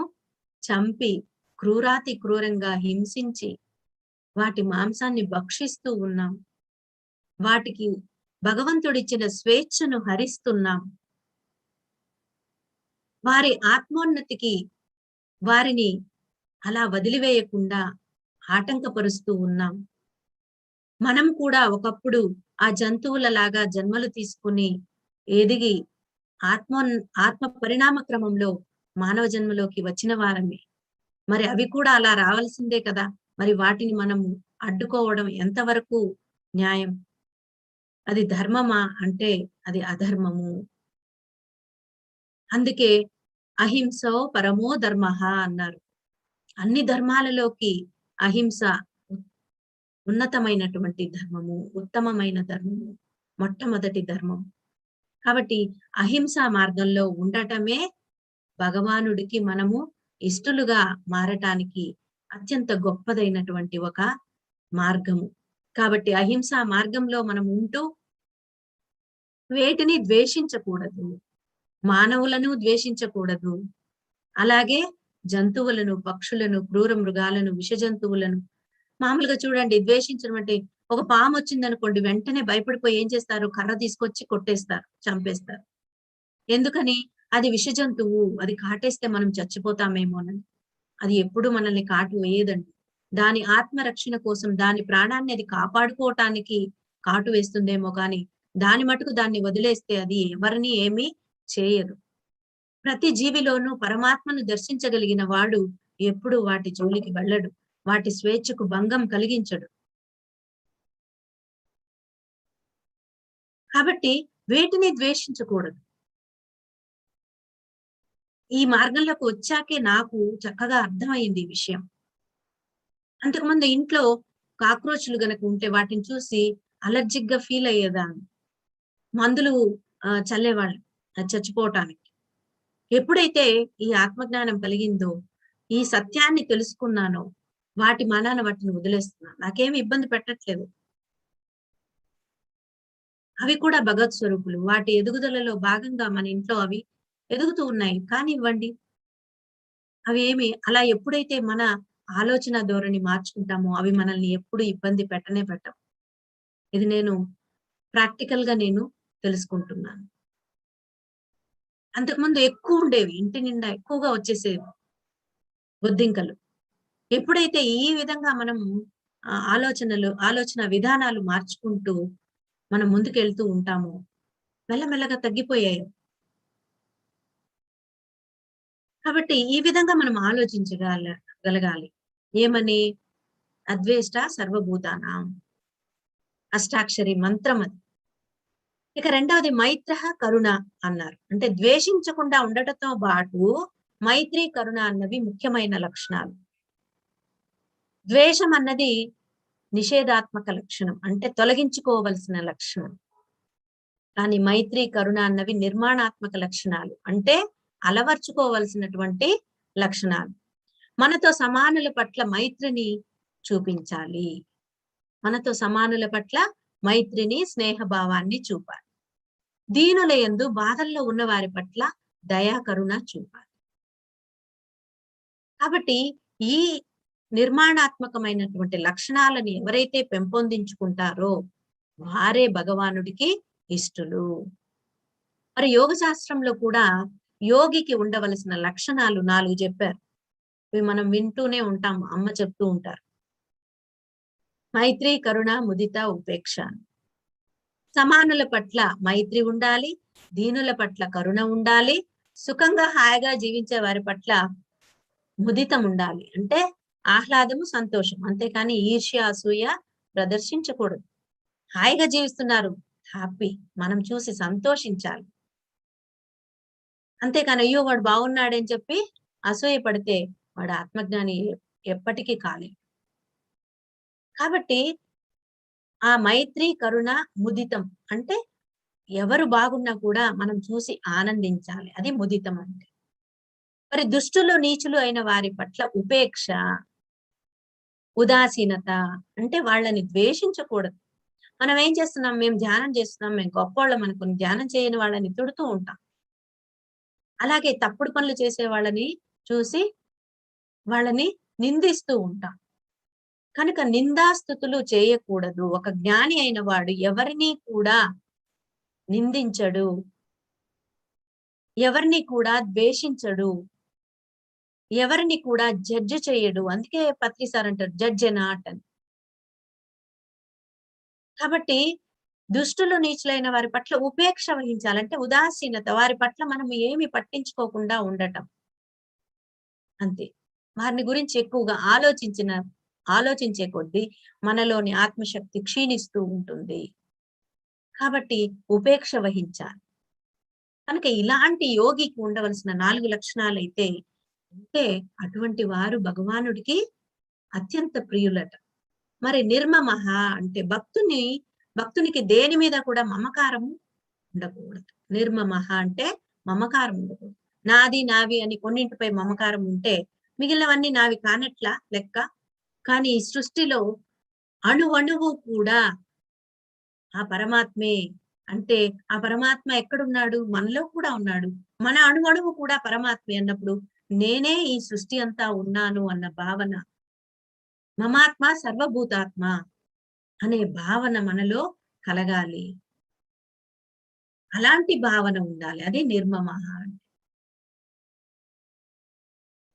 చంపి క్రూరాతి క్రూరంగా హింసించి వాటి మాంసాన్ని భక్షిస్తూ ఉన్నాం. వాటికి భగవంతుడిచ్చిన స్వేచ్ఛను హరిస్తున్నాం. వారి ఆత్మోన్నతికి వారిని అలా వదిలివేయకుండా ఆటంకపరుస్తూ ఉన్నాం. మనం కూడా ఒకప్పుడు ఆ జంతువులలాగా జన్మలు తీసుకుని ఎదిగి ఆత్మ పరిణామ క్రమంలో మానవ జన్మలోకి వచ్చిన వారమే. మరి అవి కూడా అలా రావాల్సిందే కదా. మరి వాటిని మనము అడ్డుకోవడం ఎంతవరకు న్యాయం? అది ధర్మమా అంటే అది అధర్మము. అందుకే అహింసో పరమో ధర్మః అన్నారు. అన్ని ధర్మాలలోకి అహింస ఉన్నతమైనటువంటి ధర్మము, ఉత్తమమైన ధర్మము, మొట్టమొదటి ధర్మం. కాబట్టి అహింసా మార్గంలో ఉండటమే భగవానుడికి మనము ఇష్టలుగా మారటానికి అత్యంత గొప్పదైనటువంటి ఒక మార్గము. కాబట్టి అహింసా మార్గంలో మనం ఉంటూ వేటిని ద్వేషించకూడదు, మానవులను ద్వేషించకూడదు, అలాగే జంతువులను, పక్షులను, క్రూర మృగాలను, విష జంతువులను. మామూలుగా చూడండి, ద్వేషించడం అంటే ఒక పాము వచ్చిందనుకోండి, వెంటనే భయపడిపోయి ఏం చేస్తారు? కర్ర తీసుకొచ్చి కొట్టేస్తారు, చంపేస్తారు. ఎందుకని? అది విష జంతువు, అది కాటేస్తే మనం చచ్చిపోతామేమోనని. అది ఎప్పుడు మనల్ని కాటు వేయదండి. దాని ఆత్మరక్షణ కోసం, దాని ప్రాణాన్ని అది కాపాడుకోవటానికి కాటు వేస్తుందేమో కానీ, దాని మటుకు దాన్ని వదిలేస్తే అది ఎవరిని ఏమీ చేయదు. ప్రతి జీవిలోనూ పరమాత్మను దర్శించగలిగిన వాడు ఎప్పుడు వాటి జోలికి వెళ్ళడు, వాటి స్వేచ్ఛకు భంగం కలిగించడు. కాబట్టి వేటిని ద్వేషించకూడదు. ఈ మార్గంలోకి వచ్చాకే నాకు చక్కగా అర్థమైంది ఈ విషయం. అంతకుముందు ఇంట్లో కాక్రోచ్లు గనక ఉంటే వాటిని చూసి అలర్జిక్ గా ఫీల్ అయ్యేదాన్ని. మందులు చల్లేవాళ్ళు చచ్చిపోవటానికి. ఎప్పుడైతే ఈ ఆత్మజ్ఞానం కలిగిందో, ఈ సత్యాన్ని తెలుసుకున్నానో, వాటి మానాన వాటిని వదిలేస్తున్నాను. నాకేమి ఇబ్బంది పెట్టట్లేదు. అవి కూడా భగవత్ స్వరూపులు. వాటి ఎదుగుదలలో భాగంగా మన ఇంట్లో అవి ఎదుగుతూ ఉన్నాయి. కానివ్వండి. అవి ఏమి అలా ఎప్పుడైతే మన ఆలోచన ధోరణి మార్చుకుంటామో, అవి మనల్ని ఎప్పుడు ఇబ్బంది పెట్టనే పెట్టవు. ఇది నేను ప్రాక్టికల్ గా నేను తెలుసుకుంటున్నాను. అంతకుముందు ఎక్కువ ఉండేవి. ఇంటి నిండా ఎక్కువగా వచ్చేసేవి బొద్దింకలు. ఎప్పుడైతే ఈ విధంగా మనం ఆలోచన విధానాలు మార్చుకుంటూ మనం ముందుకెళ్తూ ఉంటామో, మెల్లమెల్లగా తగ్గిపోయాయి. కాబట్టి ఈ విధంగా మనం గలగాలి. ఏమని? అద్వేష్ట సర్వభూతానాం. అష్టాక్షరి మంత్రం అది. ఇక రెండవది మైత్రః కరుణ అన్నారు. అంటే ద్వేషించకుండా ఉండటంతో పాటు మైత్రి, కరుణ అన్నవి ముఖ్యమైన లక్షణాలు. ద్వేషం అన్నది నిషేధాత్మక లక్షణం, అంటే తొలగించుకోవలసిన లక్షణం. కానీ మైత్రి, కరుణ అన్నవి నిర్మాణాత్మక లక్షణాలు, అంటే అలవర్చుకోవలసినటువంటి లక్షణాలు. మనతో సమానుల పట్ల మైత్రిని చూపించాలి. మనతో సమానుల పట్ల మైత్రిని, స్నేహభావాన్ని చూపాలి. దీనుల యందు బాధల్లో ఉన్న వారి పట్ల దయా, కరుణ చూపాలి. కాబట్టి ఈ నిర్మాణాత్మకమైనటువంటి లక్షణాలను ఎవరైతే పెంపొందించుకుంటారో వారే భగవానుడికి ఇష్టలు. మరి యోగ శాస్త్రంలో కూడా యోగికి ఉండవలసిన లక్షణాలు 4 చెప్పారు. ఇవి మనం వింటూనే ఉంటాం. అమ్మ చెప్తూ ఉంటారు. మైత్రి, కరుణ, ముదిత, ఉపేక్ష. సమానుల పట్ల మైత్రి ఉండాలి. దీనుల పట్ల కరుణ ఉండాలి. సుఖంగా హాయిగా జీవించే వారి పట్ల ముదితం ఉండాలి. అంటే ఆహ్లాదము, సంతోషం. అంతేకాని ఈర్ష్య, అసూయ ప్రదర్శించకూడదు. హాయిగా జీవిస్తున్నారు. హ్యాపీ. మనం చూసి సంతోషించాలి. అంతేకాని అయ్యో! వాడు బాగున్నాడని చెప్పి అసూయ పడితే వాడు ఆత్మజ్ఞాని ఎప్పటికీ కాలేడు. కాబట్టి ఆ మైత్రి, కరుణ, ముదితం అంటే ఎవరు బాగున్నా కూడా మనం చూసి ఆనందించాలి. అది ముదితం అంటే. మరి దుష్టులు, నీచులు అయిన వారి పట్ల ఉపేక్ష, ఉదాసీనత అంటే వాళ్ళని ద్వేషించకూడదు. మనం ఏం చేస్తున్నాం? మేము ధ్యానం చేస్తున్నాం. మేము గొప్పోళ్ళం అనుకుని ధ్యానం చేయని వాళ్ళని తిడుతూ ఉంటాం. అలాగే తప్పుడు పనులు చేసే వాళ్ళని చూసి వాళ్ళని నిందిస్తూ ఉంటాం. కనుక నిందాస్తుతులు చేయకూడదు. ఒక జ్ఞాని అయిన వాడు ఎవరిని కూడా నిందించడు. ఎవరిని కూడా ద్వేషించడు. ఎవరిని కూడా జడ్జ్ చేయడు. అందుకే పత్రి సార్ అంటారు జడ్జ్ నాట్ అని. కాబట్టి దుష్టులు, నీచులైన వారి పట్ల ఉపేక్ష వహించాలి. అంటే ఉదాసీనత. వారి పట్ల మనం ఏమి పట్టించుకోకుండా ఉండటం. అంతే. వారిని గురించి ఎక్కువగా ఆలోచించే కొద్దీ మనలోని ఆత్మశక్తి క్షీణిస్తూ ఉంటుంది. కాబట్టి ఉపేక్ష వహించాలి. కనుక ఇలాంటి యోగికి ఉండవలసిన 4 లక్షణాలైతే ఉంటే అటువంటి వారు భగవానుడికి అత్యంత ప్రియులట. మరి నిర్మమః అంటే భక్తునికి దేని మీద కూడా మమకారం ఉండకూడదు. నిర్మమః అంటే మమకారం ఉండకూడదు. నాది, నావి అని కొన్నింటిపై మమకారం ఉంటే మిగిలినవన్నీ నావి కానట్లా లెక్క. కానీ ఈ సృష్టిలో అణువణువు కూడా ఆ పరమాత్మే. అంటే ఆ పరమాత్మ ఎక్కడున్నాడు? మనలో కూడా ఉన్నాడు. మన అణువణువు కూడా పరమాత్మే అన్నప్పుడు నేనే ఈ సృష్టి అంతా ఉన్నాను అన్న భావన. మమాత్మ సర్వభూతాత్మ అనే భావన మనలో కలగాలి. అలాంటి భావన ఉండాలి. అదే నిర్మమః అంటే.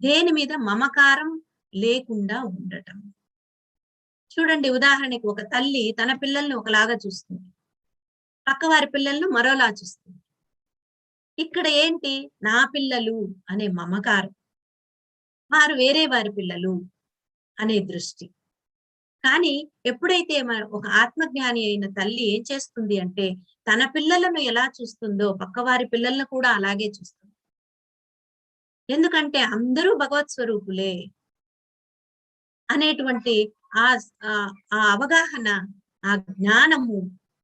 దేని మీద మమకారం లేకుండా ఉండటం. చూడండి ఉదాహరణకి ఒక తల్లి తన పిల్లల్ని ఒకలాగా చూస్తుంది. పక్కవారి పిల్లలను మరోలా చూస్తుంది. ఇక్కడ ఏంటి? నా పిల్లలు అనే మమకారం. వారు వేరే వారి పిల్లలు అనే దృష్టి. కానీ ఎప్పుడైతే ఒక ఆత్మజ్ఞాని అయిన తల్లి ఏం చేస్తుంది అంటే, తన పిల్లలను ఎలా చూస్తుందో పక్కవారి పిల్లలను కూడా అలాగే చూస్తుంది. ఎందుకంటే అందరూ భగవత్ స్వరూపులే అనేటువంటి ఆ ఆ అవగాహన, ఆ జ్ఞానము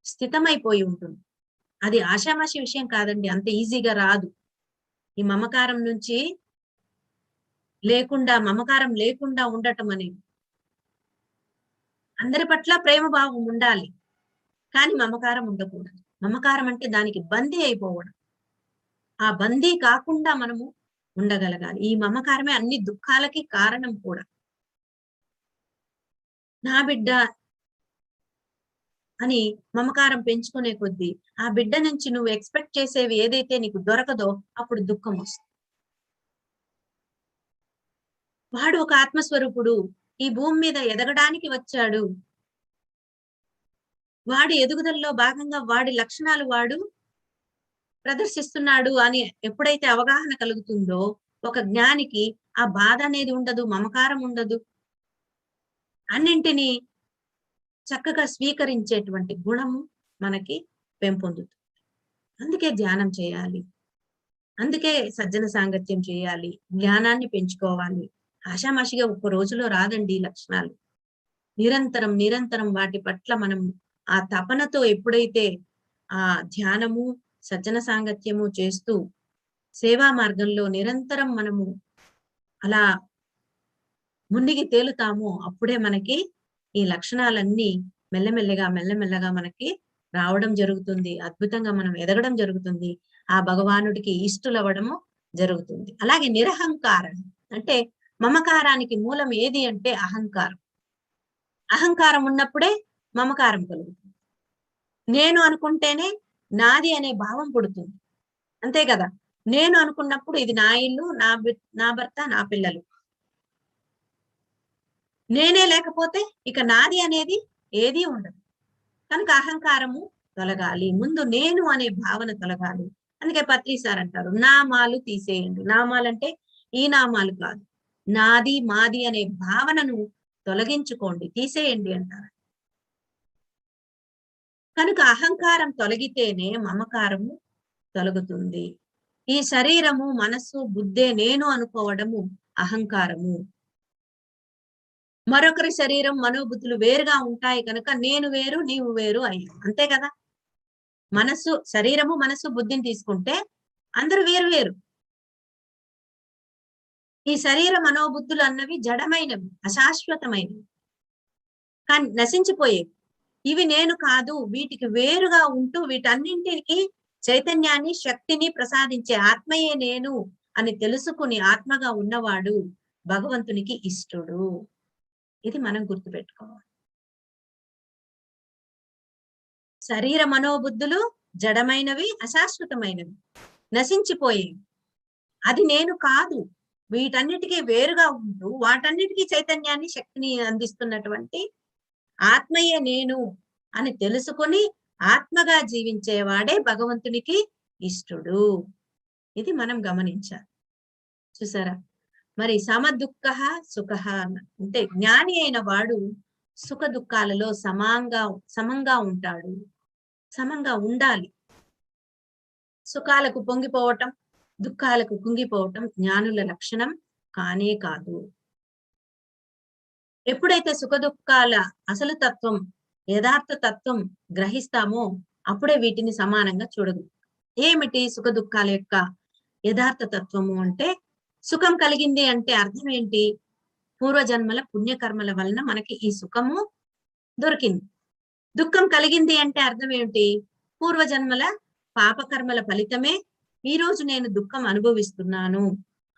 స్థితమైపోయి ఉంటుంది. అది ఆషామాషి విషయం కాదండి. అంత ఈజీగా రాదు. ఈ మమకారం లేకుండా ఉండటం అనేది. అందరి పట్ల ప్రేమ భావం ఉండాలి. కానీ మమకారం ఉండకూడదు. మమకారం అంటే దానికి బందీ అయిపోవడం. ఆ బందీ కాకుండా మనము ఉండగలగాలి. ఈ మమకారమే అన్ని దుఃఖాలకి కారణం కూడా. నా బిడ్డ అని మమకారం పెంచుకునే కొద్దీ, ఆ బిడ్డ నుంచి నువ్వు ఎక్స్‌పెక్ట్ చేసేవి ఏదైతే నీకు దొరకదో అప్పుడు దుఃఖం వస్తుంది. వాడు ఒక ఆత్మస్వరూపుడు. ఈ భూమి మీద ఎదగడానికి వచ్చాడు. వాడి ఎదుగుదలలో భాగంగా వాడి లక్షణాలు వాడు ప్రదర్శిస్తున్నాడు అని ఎప్పుడైతే అవగాహన కలుగుతుందో, ఒక జ్ఞానికి ఆ బాధ అనేది ఉండదు. మమకారం ఉండదు. అన్నింటిని చక్కగా స్వీకరించేటువంటి గుణము మనకి పెంపొందుతుంది. అందుకే ధ్యానం చేయాలి. అందుకే సజ్జన సాంగత్యం చేయాలి. జ్ఞానాన్ని పెంచుకోవాలి. ఆషామాషిగా ఒక్క రోజులో రాదండి ఈ లక్షణాలు. నిరంతరం వాటి పట్ల మనం ఆ తపనతో ఎప్పుడైతే ఆ ధ్యానము, సజ్జన సాంగత్యము చేస్తూ సేవా మార్గంలో నిరంతరం మనము అలా మునిగి తేలుతామో అప్పుడే మనకి ఈ లక్షణాలన్నీ మెల్లమెల్లగా మనకి రావడం జరుగుతుంది. అద్భుతంగా మనం ఎదగడం జరుగుతుంది. ఆ భగవానుడికి ఇష్టలవ్వడము జరుగుతుంది. అలాగే నిరహంకారం అంటే మమకారానికి మూలం ఏది అంటే అహంకారం. అహంకారం ఉన్నప్పుడే మమకారం కలుగుతుంది. నేను అనుకుంటేనే నాది అనే భావం పుడుతుంది. అంతే కదా. నేను అనుకున్నప్పుడు ఇది నా ఇల్లు, నా భర్త, నా పిల్లలు. నేనే లేకపోతే ఇక నాది అనేది ఏదీ ఉండదు. కనుక అహంకారము తొలగాలి. ముందు నేను అనే భావన తొలగాలి. అందుకే పత్రి సార్ అంటారు, నామాలు తీసేయండి. నామాలంటే ఈ నామాలు కాదు. నాది, మాది అనే భావనను తొలగించుకోండి, తీసేయండి అంటారు. కనుక అహంకారం తొలగితేనే మమకారము తొలగుతుంది. ఈ శరీరము, మనస్సు, బుద్ధే నేను అనుకోవడము అహంకారము. మరొకరి శరీరం, మనోబుద్ధులు వేరుగా ఉంటాయి కనుక నేను వేరు, నీవు వేరు అయ్యాం. అంతే కదా. శరీరము, మనస్సు, బుద్ధిని తీసుకుంటే అందరూ వేరు వేరు. ఈ శరీర మనోబుద్ధులు అన్నవి జడమైనవి, అశాశ్వతమైనవి, కానీ నశించిపోయేవి. ఇవి నేను కాదు, వీటికి వేరుగా ఉంటూ వీటన్నింటికి చైతన్యాన్ని, శక్తిని ప్రసాదించే ఆత్మయే నేను అని తెలుసుకుని ఆత్మగా ఉన్నవాడు భగవంతునికి ఇష్టడు. ఇది మనం గుర్తుపెట్టుకోవాలి. శరీర మనోబుద్ధులు జడమైనవి, అశాశ్వతమైనవి, నశించిపోయేవి. అది నేను కాదు, వీటన్నిటికీ వేరుగా ఉంటూ వాటన్నిటికీ చైతన్యాన్ని, శక్తిని అందిస్తున్నటువంటి ఆత్మయే నేను అని తెలుసుకొని ఆత్మగా జీవించేవాడే భగవంతునికి ఇష్టడు. ఇది మనం గమనించాలి. చూసారా. మరి సమదుఃఖ సుఖ అంటే జ్ఞాని అయిన వాడు సుఖ దుఃఖాలలో సమంగా ఉంటాడు, సమంగా ఉండాలి. సుఖాలకు పొంగిపోవటం, దుఃఖాలకు కుంగిపోవటం జ్ఞానుల లక్షణం కానే కాదు. ఎప్పుడైతే సుఖ దుఃఖాల అసలు తత్వం, యథార్థ తత్వం గ్రహిస్తామో అప్పుడే వీటిని సమానంగా చూడగలం. ఏమిటి సుఖ దుఃఖాల యొక్క యథార్థ తత్వము అంటే, సుఖం కలిగింది అంటే అర్థం ఏంటి? పూర్వజన్మల పుణ్యకర్మల వలన మనకి ఈ సుఖము దొరికింది. దుఃఖం కలిగింది అంటే అర్థం ఏమిటి? పూర్వజన్మల పాపకర్మల ఫలితమే ఈ రోజు నేను దుఃఖం అనుభవిస్తున్నాను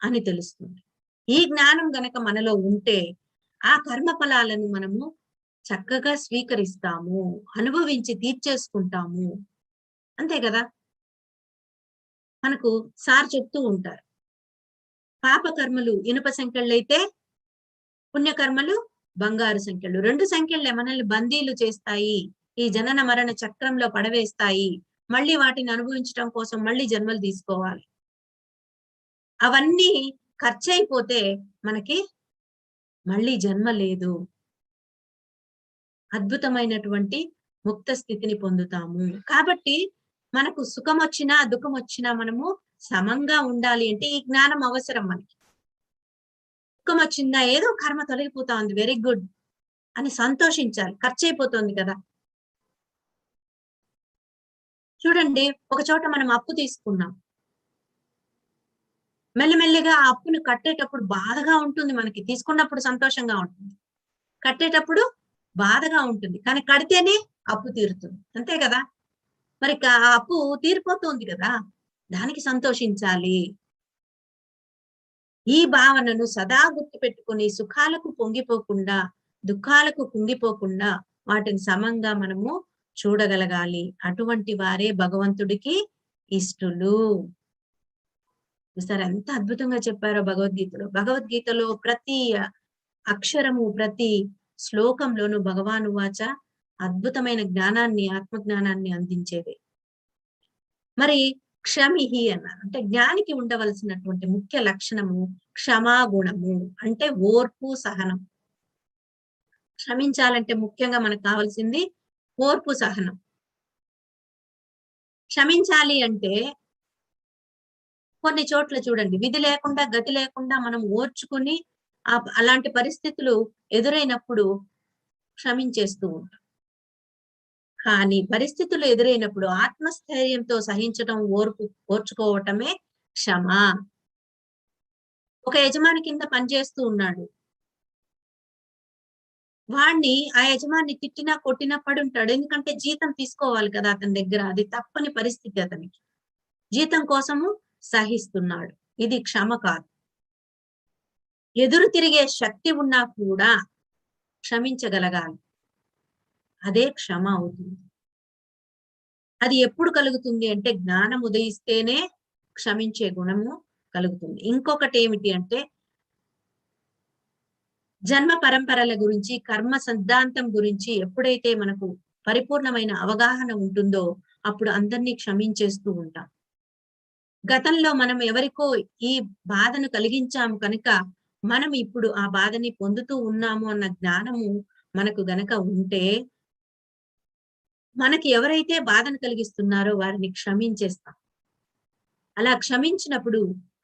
అని తెలుస్తుంది. ఈ జ్ఞానం గనక మనలో ఉంటే ఆ కర్మ ఫలాలను మనము చక్కగా స్వీకరిస్తాము, అనుభవించి తీర్చేసుకుంటాము. అంతే కదా. మనకు సార్ చెప్తూ ఉంటారు, పాపకర్మలు ఇనుప సంఖ్యలైతే పుణ్యకర్మలు బంగారు సంఖ్యలు. 2 సంఖ్యలే మనల్ని బందీలు చేస్తాయి, ఈ జనన మరణ చక్రంలో పడవేస్తాయి. మళ్ళీ వాటిని అనుభవించడం కోసం మళ్ళీ జన్మలు తీసుకోవాలి. అవన్నీ ఖర్చయిపోతే మనకి మళ్ళీ జన్మ లేదు. అద్భుతమైనటువంటి ముక్త స్థితిని పొందుతాము. కాబట్టి మనకు సుఖం వచ్చినా, దుఃఖం వచ్చినా మనము సమంగా ఉండాలి అంటే ఈ జ్ఞానం అవసరం మనకి. దుఃఖం వచ్చిందా, ఏదో కర్మ తొలగిపోతా ఉంది, వెరీ గుడ్ అని సంతోషించాలి. ఖర్చయిపోతుంది కదా. చూడండి, ఒక చోట మనం అప్పు తీసుకున్నాం. మెల్లిమెల్లిగా ఆ అప్పును కట్టేటప్పుడు బాధగా ఉంటుంది మనకి. తీసుకున్నప్పుడు సంతోషంగా ఉంటుంది, కట్టేటప్పుడు బాధగా ఉంటుంది. కానీ కడితేనే అప్పు తీరుతుంది. అంతే కదా. మరి ఆ అప్పు తీరిపోతుంది కదా, దానికి సంతోషించాలి. ఈ భావనను సదా గుర్తు పెట్టుకుని సుఖాలకు పొంగిపోకుండా, దుఃఖాలకు కుంగిపోకుండా వాటిని సమంగా మనము చూడగలగాలి. అటువంటి వారే భగవంతుడికి ఇష్టలు. చూసారా ఎంత అద్భుతంగా చెప్పారో భగవద్గీతలో. భగవద్గీతలో ప్రతి అక్షరము, ప్రతి శ్లోకంలోనూ భగవాను వాచ అద్భుతమైన జ్ఞానాన్ని, ఆత్మజ్ఞానాన్ని అందించేది. మరి క్షమిహి అన్నారు. అంటే జ్ఞానికి ఉండవలసినటువంటి ముఖ్య లక్షణము క్షమాగుణము. అంటే ఓర్పు, సహనం. క్షమించాలంటే ముఖ్యంగా మనకు కావాల్సింది ఓర్పు, సహనం. క్షమించాలి అంటే కొన్ని చోట్ల చూడండి, విధి లేకుండా, గతి లేకుండా మనం ఓర్చుకుని అలాంటి పరిస్థితులు ఎదురైనప్పుడు క్షమించేస్తూ ఉంటాం. కానీ పరిస్థితులు ఎదురైనప్పుడు ఆత్మస్థైర్యంతో సహించడం, ఓర్చుకోవటమే క్షమ. ఒక యజమాని కింద పనిచేస్తూ ఉన్నాడు. వాణ్ణి ఆ యజమాని తిట్టినా, కొట్టినా పడుంటాడు. ఎందుకంటే జీతం తీసుకోవాలి కదా అతని దగ్గర. అది తప్పని పరిస్థితి అతనికి. జీతం కోసము సహిస్తున్నాడు. ఇది క్షమ కాదు. ఎదురు తిరిగే శక్తి ఉన్నా కూడా క్షమించగలగాలి. అదే క్షమ అవుతుంది. అది ఎప్పుడు కలుగుతుంది అంటే జ్ఞానం ఉదయిస్తేనే క్షమించే గుణము కలుగుతుంది. ఇంకొకటి ఏమిటి అంటే జన్మ పరంపరల గురించి, కర్మ సిద్ధాంతం గురించి ఎప్పుడైతే మనకు పరిపూర్ణమైన అవగాహన ఉంటుందో అప్పుడు అందరినీ క్షమించేస్తూ ఉంటాం. గతంలో మనం ఎవరికో ఈ బాధను కలిగించాము కనుక మనం ఇప్పుడు ఆ బాధని పొందుతూ ఉన్నాము అన్న జ్ఞానము మనకు గనక ఉంటే మనకి ఎవరైతే బాధను కలిగిస్తున్నారో వారిని క్షమించేస్తాం. అలా క్షమించినప్పుడు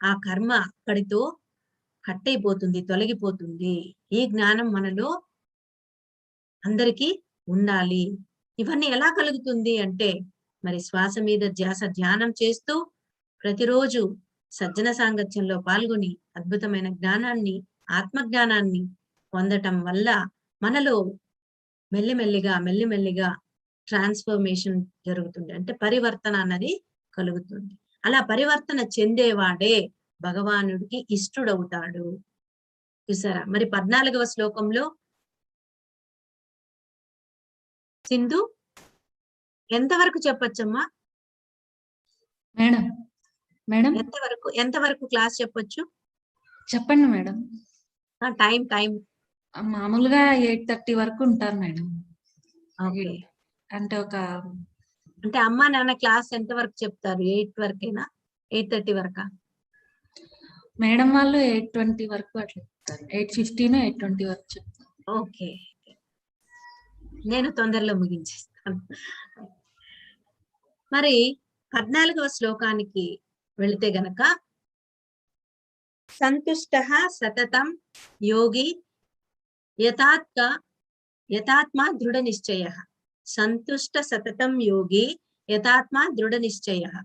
ఆ కర్మ అక్కడితో కట్టయిపోతుంది, తొలగిపోతుంది. ఈ జ్ఞానం మనలో అందరికీ ఉండాలి. ఇవన్నీ ఎలా కలుగుతుంది అంటే మరి శ్వాస మీద ధ్యానం చేస్తూ ప్రతిరోజు సజ్జన సాంగత్యంలో పాల్గొని అద్భుతమైన జ్ఞానాన్ని, ఆత్మజ్ఞానాన్ని పొందటం వల్ల మనలో మెల్లిమెల్లిగా ట్రాన్స్ఫర్మేషన్ జరుగుతుంది. అంటే పరివర్తన అన్నది కలుగుతుంది. అలా పరివర్తన చెందేవాడే భగవానుడికి ఇష్టుడవుతాడు. చూసారా? మరి 14వ శ్లోకంలో సింధు ఎంతవరకు చెప్పొచ్చమ్మా? మేడం మేడం ఎంతవరకు క్లాస్ చెప్పొచ్చు? చెప్పండి మేడం. టైం మామూలుగా 8:30 వరకు ఉంటారు మేడం. ఓకే. అంటే అమ్మా నాన్న క్లాస్ ఎంత వరకు చెప్తారు? 8 వరకేనా? 8:30 వరకా? మేడం వాళ్ళు 8:20 వరకు అట్లా చెప్తారు. 8:15 8:20 వరకు చెప్తారు. ఓకే, నేను తొందరలో ముగించేస్తాను. మరి 14వ శ్లోకానికి వెళితే గనక సంతుష్టః సతతం యోగి యథాత్మా దృఢ నిశ్చయః. సంతుష్ట సతతం యోగి యథాత్మా దృఢ నిశ్చయః.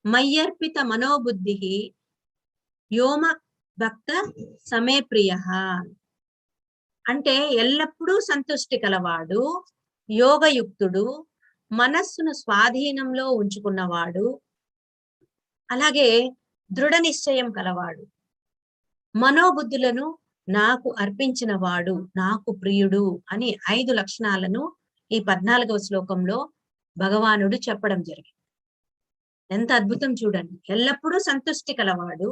మయ్యర్పిత మనోబుద్ధిః యోమ భక్త సమే ప్రియః. అంటే ఎల్లప్పుడూ సంతుష్టి కలవాడు, యోగయుక్తుడు, మనస్సును స్వాధీనంలో ఉంచుకున్నవాడు, అలాగే దృఢ నిశ్చయం కలవాడు, మనోబుద్ధులను నాకు అర్పించిన వాడు నాకు ప్రియుడు అని 5 లక్షణాలను ఈ 14వ శ్లోకంలో భగవానుడు చెప్పడం జరిగింది. ఎంత అద్భుతం చూడండి. ఎల్లప్పుడూ సంతుష్టి కలవాడు,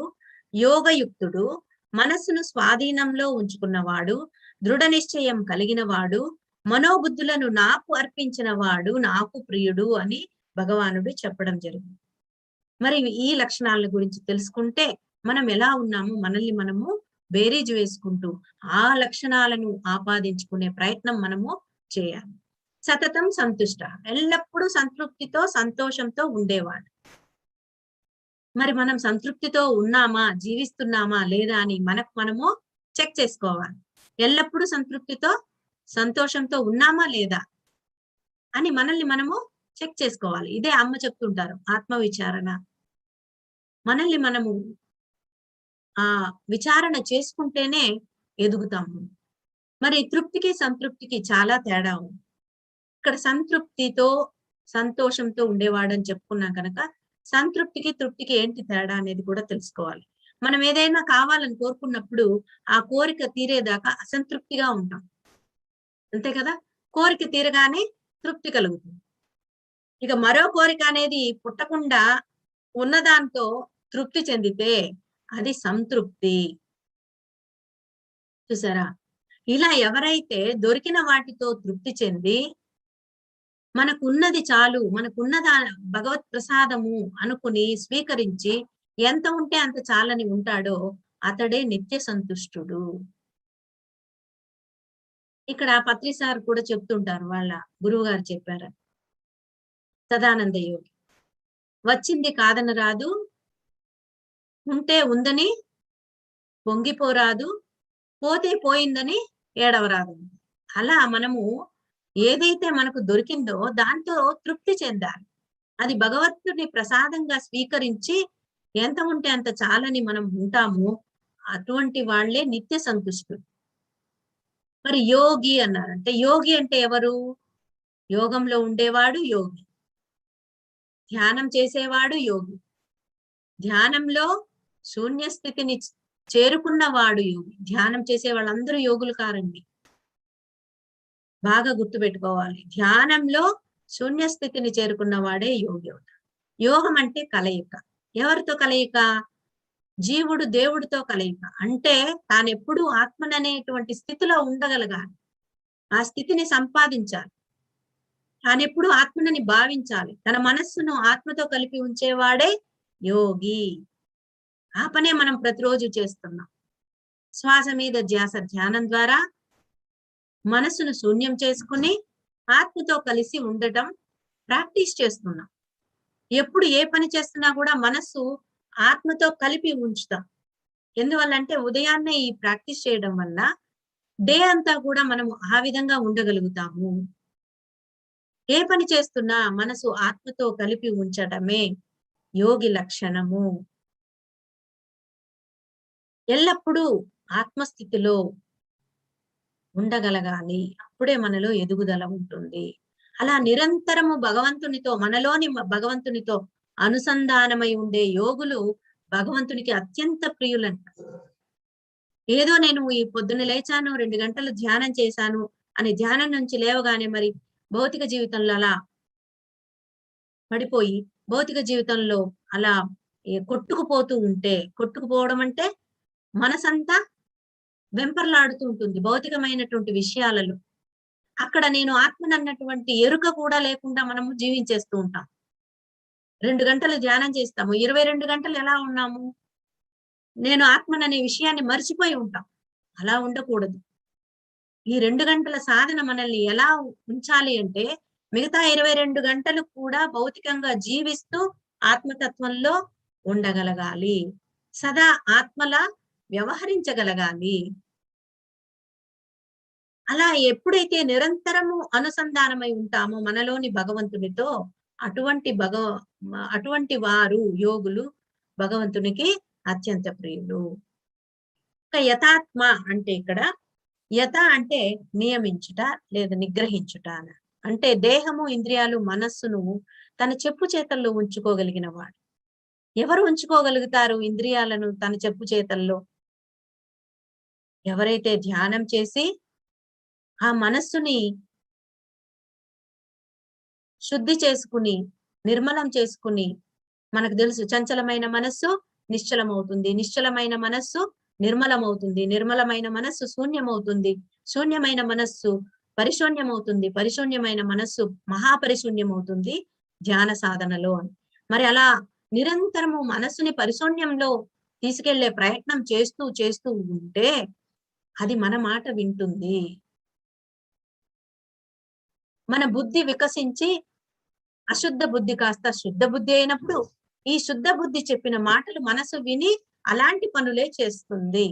యోగయుక్తుడు, మనస్సును స్వాధీనంలో ఉంచుకున్నవాడు, దృఢ నిశ్చయం కలిగిన వాడు, మనోబుద్ధులను నాకు అర్పించిన వాడు నాకు ప్రియుడు అని భగవానుడు చెప్పడం జరిగింది. మరి ఈ లక్షణాల గురించి తెలుసుకుంటే మనం ఎలా ఉన్నాము మనల్ని మనము బేరీజు వేసుకుంటూ ఆ లక్షణాలను ఆపాదించుకునే ప్రయత్నం మనము చేయాలి. సతతం సంతుష్ట, ఎల్లప్పుడూ సంతృప్తితో సంతోషంతో ఉండేవాడు. మరి మనం సంతృప్తితో ఉన్నామా, జీవిస్తున్నామా లేదా అని మనము చెక్ చేసుకోవాలి. ఎల్లప్పుడూ సంతృప్తితో సంతోషంతో ఉన్నామా లేదా అని మనల్ని మనము చెక్ చేసుకోవాలి. ఇదే అమ్మ చెప్తుంటారు ఆత్మవిచారణ. మనల్ని మనము విచారణ చేసుకుంటేనే ఎదుగుతాము. మరి తృప్తికి సంతృప్తికి చాలా తేడా ఉంది. ఇక్కడ సంతృప్తితో సంతోషంతో ఉండేవాడని చెప్పుకున్నాం కనుక సంతృప్తికి తృప్తికి ఏంటి తేడా అనేది కూడా తెలుసుకోవాలి. మనం ఏదైనా కావాలని కోరుకున్నప్పుడు ఆ కోరిక తీరేదాకా అసంతృప్తిగా ఉంటాం, అంతే కదా? కోరిక తీరగానే తృప్తి కలుగుతుంది. ఇక మరో కోరిక అనేది పుట్టకుండా ఉన్నదాంతో తృప్తి చెందితే అది సంతృప్తి. చూసారా? ఇలా ఎవరైతే దొరికిన వాటితో తృప్తి చెంది మనకున్నది చాలు, మనకున్నదా భగవత్ ప్రసాదము అనుకుని స్వీకరించి ఎంత ఉంటే అంత చాలని ఉంటాడో అతడే నిత్య సంతుష్టుడు. ఇక్కడ పత్రి సార్ కూడా చెప్తుంటారు, వాళ్ళ గురువు గారు చెప్పారు, సదానంద యోగి. వచ్చింది కాదన రాదు, ఉంటే ఉందని పొంగిపోరాదు, పోతే పోయిందని ఏడవరాదు. అలా మనము ఏదైతే మనకు దొరికిందో దాంతో తృప్తి చెందాలి. అది భగవంతుని ప్రసాదంగా స్వీకరించి ఎంత ఉంటే అంత చాలని మనం ఉంటాము. అటువంటి వాళ్లే నిత్య సంతుష్టుడు. మరి యోగి అన్నారంటే యోగి అంటే ఎవరు? యోగంలో ఉండేవాడు యోగి, ధ్యానం చేసేవాడు యోగి, ధ్యానంలో శూన్య స్థితిని చేరుకున్నవాడు యోగి. ధ్యానం చేసే వాళ్ళందరూ యోగులు కారండి, బాగా గుర్తుపెట్టుకోవాలి. ధ్యానంలో శూన్య స్థితిని చేరుకున్న వాడే యోగి అవుతాడు. యోగం అంటే కలయిక. ఎవరితో కలయిక? జీవుడు దేవుడితో కలయిక. అంటే తానెప్పుడూ ఆత్మననేటువంటి స్థితిలో ఉండగలగాలి. ఆ స్థితిని సంపాదించాలి. తానెప్పుడు ఆత్మనని భావించాలి. తన మనస్సును ఆత్మతో కలిపి ఉంచేవాడే యోగి. ఆ పనే మనం ప్రతిరోజు చేస్తున్నాం. శ్వాస మీద ధ్యాస ధ్యానం ద్వారా మనస్సును శూన్యం చేసుకుని ఆత్మతో కలిసి ఉండటం ప్రాక్టీస్ చేస్తున్నాం. ఎప్పుడు ఏ పని చేస్తున్నా కూడా మనస్సు ఆత్మతో కలిపి ఉంచుతాం. ఎందువల్లంటే ఉదయాన్నే ఈ ప్రాక్టీస్ చేయడం వల్ల డే అంతా కూడా మనం ఆ విధంగా ఉండగలుగుతాము. ఏ పని చేస్తున్నా మనసు ఆత్మతో కలిపి ఉంచడమే యోగి లక్షణము. ఎల్లప్పుడూ ఆత్మస్థితిలో ఉండగలగాలి. అప్పుడే మనలో ఎదుగుదల ఉంటుంది. అలా నిరంతరము భగవంతునితో మనలోని భగవంతునితో అనుసంధానమై ఉండే యోగులు భగవంతునికి అత్యంత ప్రియులంట. ఏదో నేను ఈ పొద్దున్న లేచాను, 2 గంటలు ధ్యానం చేశాను అని ధ్యానం నుంచి లేవగానే మరి భౌతిక జీవితంలో అలా పడిపోయి, భౌతిక జీవితంలో అలా కొట్టుకుపోతూ ఉంటే, కొట్టుకుపోవడం అంటే మనసంతా వెంపర్లాడుతూ ఉంటుంది భౌతికమైనటువంటి విషయాలలో. అక్కడ నేను ఆత్మనన్నటువంటి ఎరుక కూడా లేకుండా మనము జీవించేస్తూ ఉంటాం. 2 గంటలు ధ్యానం చేస్తాము. 22 గంటలు ఎలా ఉన్నాము? నేను ఆత్మననే విషయాన్ని మర్చిపోయి ఉంటాం. అలా ఉండకూడదు. ఈ 2 గంటల సాధన మనల్ని ఎలా ఉంచాలి అంటే, మిగతా 22 గంటలు కూడా భౌతికంగా జీవిస్తూ ఆత్మతత్వంలో ఉండగలగాలి. సదా ఆత్మలా వ్యవహరించగలగాలి. అలా ఎప్పుడైతే నిరంతరము అనుసంధానమై ఉంటామో మనలోని భగవంతునితో, అటువంటి వారు యోగులు భగవంతునికి అత్యంత ప్రియులు. యథాత్మ అంటే ఇక్కడ యథ అంటే నియమించుట లేదా నిగ్రహించుట అని. అంటే దేహము, ఇంద్రియాలు, మనస్సును తన చెప్పు చేతల్లో ఉంచుకోగలిగిన వాడు. ఎవరు ఉంచుకోగలుగుతారు ఇంద్రియాలను తన చెప్పు చేతల్లో? ఎవరైతే ధ్యానం చేసి ఆ మనస్సుని శుద్ధి చేసుకుని, నిర్మలం చేసుకుని, మనకు తెలుసు చంచలమైన మనస్సు నిశ్చలమవుతుంది. నిశ్చలమైన మనస్సు నిర్మలమవుతుంది. నిర్మలమైన మనస్సు శూన్యమవుతుంది. శూన్యమైన మనస్సు పరిశూన్యమవుతుంది. పరిశూన్యమైన మనస్సు మహాపరిశూన్యమవుతుంది ధ్యాన సాధనలో. మరి అలా నిరంతరము మనస్సుని పరిశూన్యంలో తీసుకెళ్లే ప్రయత్నం చేస్తూ చేస్తూ ఉంటే అది మన మాట వింటుంది. మన బుద్ధి వికసించి అశుద్ధ బుద్ధి కాస్త శుద్ధ బుద్ధి అయినప్పుడు ఈ శుద్ధ బుద్ధి చెప్పిన మాటలు మనసు విని అలాంటి పనులే చేస్తుంది.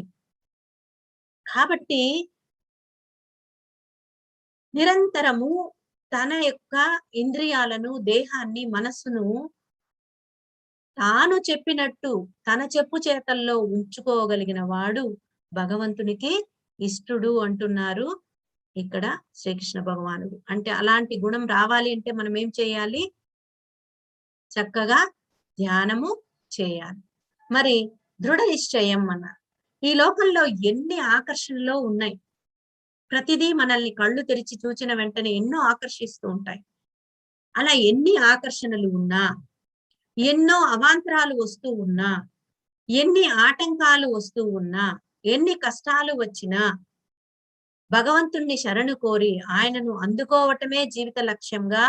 కాబట్టి నిరంతరము తన యొక్క ఇంద్రియాలను, దేహాన్ని, మనస్సును తాను చెప్పినట్టు తన చెప్పు చేతల్లో ఉంచుకోగలిగిన వాడు భగవంతునికి ఇష్టుడు అంటున్నారు ఇక్కడ శ్రీకృష్ణ భగవానుడు. అంటే అలాంటి గుణం రావాలి అంటే మనం ఏం చేయాలి? చక్కగా ధ్యానము చేయాలి. మరి దృఢ నిశ్చయం అన్నారు. ఈ లోకంలో ఎన్ని ఆకర్షణలు ఉన్నాయి. ప్రతిదీ మనల్ని కళ్ళు తెరిచి చూచిన వెంటనే ఎన్నో ఆకర్షిస్తూ ఉంటాయి. అలా ఎన్ని ఆకర్షణలు ఉన్నా, ఎన్నో అవాంతరాలు వస్తూ ఉన్నా, ఎన్ని ఆటంకాలు వస్తూ ఉన్నా, ఎన్ని కష్టాలు వచ్చినా భగవంతుణ్ణి శరణు కోరి ఆయనను అందుకోవటమే జీవిత లక్ష్యంగా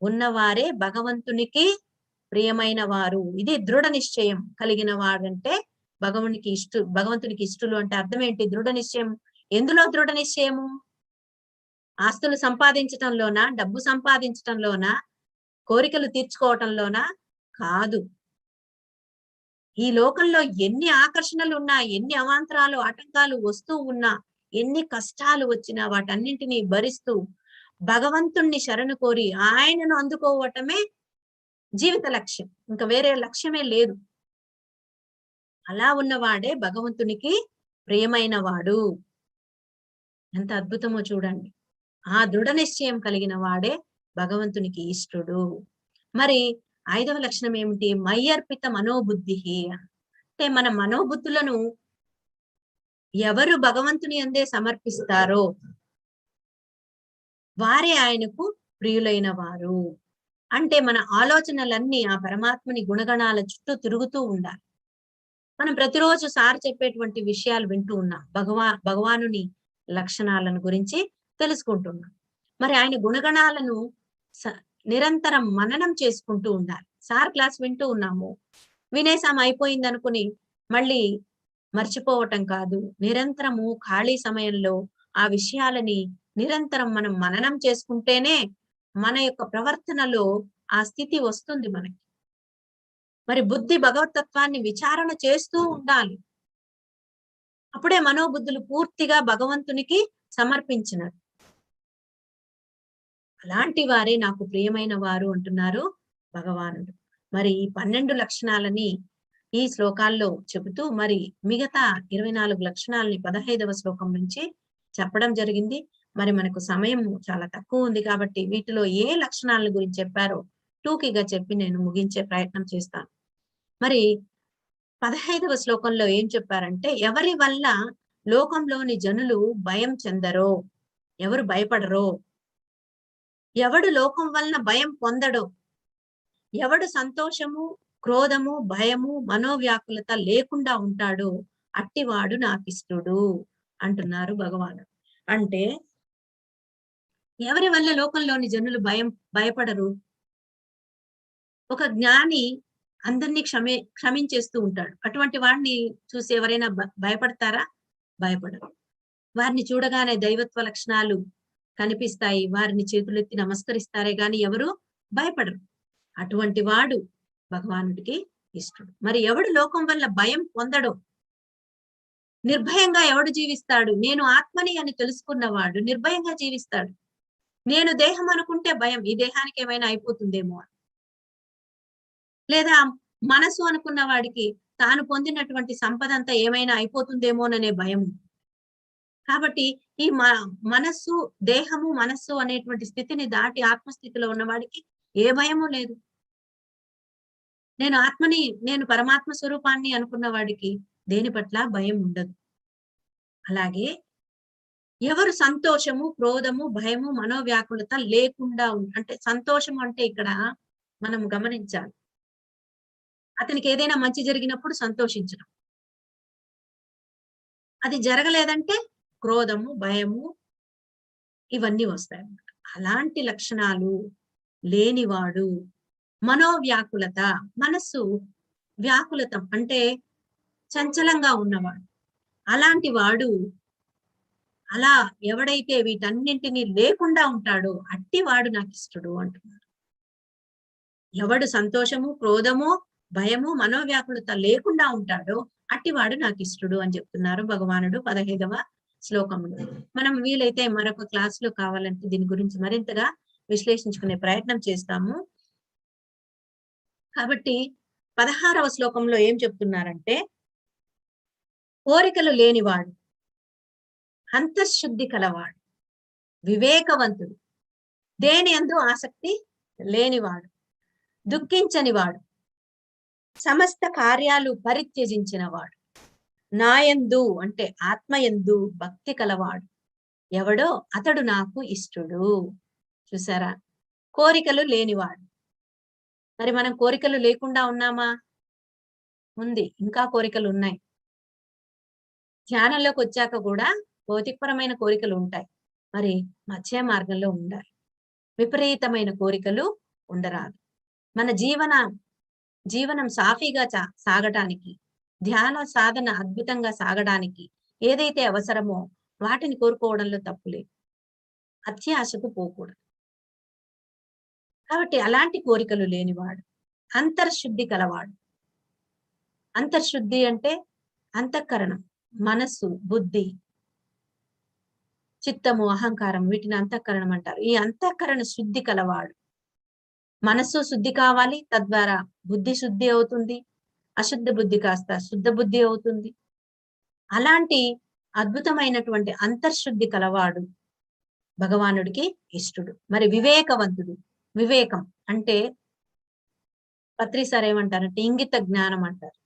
ఉన్నవారే భగవంతునికి ప్రియమైన వారు. ఇది దృఢ నిశ్చయం కలిగిన వాడంటే భగవంతునికి ఇష్టలు అంటే అర్థం ఏంటి? దృఢ నిశ్చయం. ఎందులో దృఢ నిశ్చయము? ఆస్తులు సంపాదించటంలోనా? డబ్బు సంపాదించటంలోనా? కోరికలు తీర్చుకోవటంలోనా? కాదు. ఈ లోకంలో ఎన్ని ఆకర్షణలు ఉన్నా, ఎన్ని అవాంతరాలు, ఆటంకాలు వస్తూ ఉన్నా, ఎన్ని కష్టాలు వచ్చినా వాటన్నింటినీ భరిస్తూ భగవంతుణ్ణి శరణు కోరి ఆయనను అందుకోవటమే జీవిత లక్ష్యం. ఇంకా వేరే లక్ష్యమే లేదు. అలా ఉన్నవాడే భగవంతునికి ప్రియమైన వాడు. ఎంత అద్భుతమో చూడండి. ఆ దృఢ నిశ్చయం కలిగిన వాడే భగవంతునికి ఇష్టుడు. మరి 5వ లక్షణం ఏమిటి? మయ్యర్పిత మనోబుద్ధి. అంటే మన మనోబుద్ధులను ఎవరు భగవంతుని అందే సమర్పిస్తారో వారే ఆయనకు ప్రియులైన వారు. అంటే మన ఆలోచనలన్నీ ఆ పరమాత్మని గుణగణాల చుట్టూ తిరుగుతూ ఉండాలి. మనం ప్రతిరోజు సార్ చెప్పేటువంటి విషయాలు వింటూ ఉన్నాం. భగవానుని లక్షణాలను గురించి తెలుసుకుంటున్నాం. మరి ఆయన గుణగణాలను నిరంతరం మననం చేసుకుంటూ ఉండాలి. సార్ క్లాస్ వింటూ ఉన్నాము, వినేసాం అయిపోయిందనుకుని మళ్ళీ మర్చిపోవటం కాదు. నిరంతరము ఖాళీ సమయంలో ఆ విషయాలని నిరంతరం మనం మననం చేసుకుంటేనే మన యొక్క ప్రవర్తనలో ఆ స్థితి వస్తుంది మనకి. మరి బుద్ధి భగవతత్వాన్ని విచారణ చేస్తూ ఉండాలి. అప్పుడే మనోబుద్ధులు పూర్తిగా భగవంతునికి సమర్పించినది. అలాంటి వారే నాకు ప్రియమైన వారు అంటున్నారు భగవానుడు. మరి ఈ 12 లక్షణాలని ఈ శ్లోకాల్లో చెబుతూ మరి మిగతా 24 లక్షణాలని 15వ శ్లోకం నుంచి చెప్పడం జరిగింది. మరి మనకు సమయం చాలా తక్కువ ఉంది కాబట్టి వీటిలో ఏ లక్షణాల గురించి చెప్పారో టూకీగా చెప్పి నేను ముగించే ప్రయత్నం చేస్తాను. మరి 15వ శ్లోకంలో ఏం చెప్పారంటే, ఎవరి వల్ల లోకంలోని జనులు భయం చెందరో, ఎవరు భయపడరో, ఎవడు లోకం వలన భయం పొందడో, ఎవడు సంతోషము, క్రోధము, భయము, మనోవ్యాకులత లేకుండా ఉంటాడో అట్టివాడు నాకిష్టుడు అంటున్నారు భగవానుడు. అంటే ఎవరి వల్ల లోకంలోని జనులు భయపడరు? ఒక జ్ఞాని అందరినీ క్షమించేస్తూ ఉంటాడు. అటువంటి వాడిని చూసి ఎవరైనా భయపడతారా? భయపడరు. వారిని చూడగానే దైవత్వ లక్షణాలు కనిపిస్తాయి. వారిని చేతులెత్తి నమస్కరిస్తారే గాని ఎవరు భయపడరు. అటువంటి వాడు భగవానుడికి ఇష్టడు. మరి ఎవడు లోకం వల్ల భయం పొందడో, నిర్భయంగా ఎవడు జీవిస్తాడు? నేను ఆత్మని అని తెలుసుకున్నవాడు నిర్భయంగా జీవిస్తాడు. నేను దేహం అనుకుంటే భయం, ఈ దేహానికి ఏమైనా అయిపోతుందేమో అని. లేదా మనసు అనుకున్న వాడికి తాను పొందినటువంటి సంపద అంతా ఏమైనా అయిపోతుందేమోననే భయం. కాబట్టి ఈ మనస్సు, దేహము, మనస్సు అనేటువంటి స్థితిని దాటి ఆత్మస్థితిలో ఉన్నవాడికి ఏ భయము లేదు. నేను ఆత్మని, నేను పరమాత్మ స్వరూపాన్ని అనుకున్న వాడికి దేని పట్ల భయం ఉండదు. అలాగే ఎవరు సంతోషము, క్రోధము, భయము, మనోవ్యాకులత లేకుండా అంటే సంతోషము అంటే ఇక్కడ మనం గమనించాలి. అతనికి ఏదైనా మంచి జరిగినప్పుడు సంతోషించడం, అది జరగలేదంటే క్రోధము, భయము ఇవన్నీ వస్తాయి అన్నమాట. అలాంటి లక్షణాలు లేనివాడు, మనోవ్యాకులత, మనస్సు వ్యాకులతం అంటే చంచలంగా ఉన్నవాడు, అలాంటి వాడు, అలా ఎవడైతే వీటన్నింటినీ లేకుండా ఉంటాడో అట్టివాడు నాకు ఇష్టడు అంటున్నాడు. ఎవడు సంతోషము, క్రోధము, భయము, మనోవ్యాకులత లేకుండా ఉంటాడో అట్టివాడు నాకు ఇష్టడు అని చెప్తున్నారు భగవానుడు 15వ శ్లోకంలో. మనం వీలైతే మరొక క్లాస్ లో కావాలంటే దీని గురించి మరింతగా విశ్లేషించుకునే ప్రయత్నం చేస్తాము. కాబట్టి 16వ శ్లోకంలో ఏం చెప్తున్నారంటే, కోరికలు లేనివాడు, అంతఃశుద్ధి కలవాడు, వివేకవంతుడు, దేని యందు ఆసక్తి లేనివాడు, దుఃఖించనివాడు, సమస్త కార్యాలు పరిత్యజించిన వాడు, నాయందు అంటే ఆత్మయందు భక్తి కలవాడు ఎవడో అతడు నాకు ఇష్టడు. చూసారా, కోరికలు లేనివాడు. మరి మనం కోరికలు లేకుండా ఉన్నామా? ఉంది, ఇంకా కోరికలు ఉన్నాయి. ధ్యానంలోకి వచ్చాక కూడా భౌతికపరమైన కోరికలు ఉంటాయి. మరి మధ్య మార్గంలో ఉండాలి. విపరీతమైన కోరికలు ఉండరాదు. మన జీవనం సాఫీగా సాగటానికి, ధ్యాన సాధన అద్భుతంగా సాగడానికి ఏదైతే అవసరమో వాటిని కోరుకోవడంలో తప్పులేదు. అత్యాశకు పోకూడదు. కాబట్టి అలాంటి కోరికలు లేనివాడు, అంతర్శుద్ధి కలవాడు. అంతర్శుద్ధి అంటే అంతఃకరణం, మనస్సు, బుద్ధి, చిత్తము, అహంకారం, వీటిని అంతఃకరణం అంటారు. ఈ అంతఃకరణ శుద్ధి కలవాడు. మనస్సు శుద్ధి కావాలి, తద్వారా బుద్ధి శుద్ధి అవుతుంది. అశుద్ధ బుద్ధి కాస్త శుద్ధ బుద్ధి అవుతుంది. అలాంటి అద్భుతమైనటువంటి అంతర్శుద్ధి కలవాడు భగవానుడికి ఇష్టడు. మరి వివేకవంతుడు, వివేకం అంటే పత్రి సార్ ఏమంటారంటే ఇంగిత జ్ఞానం అంటారు.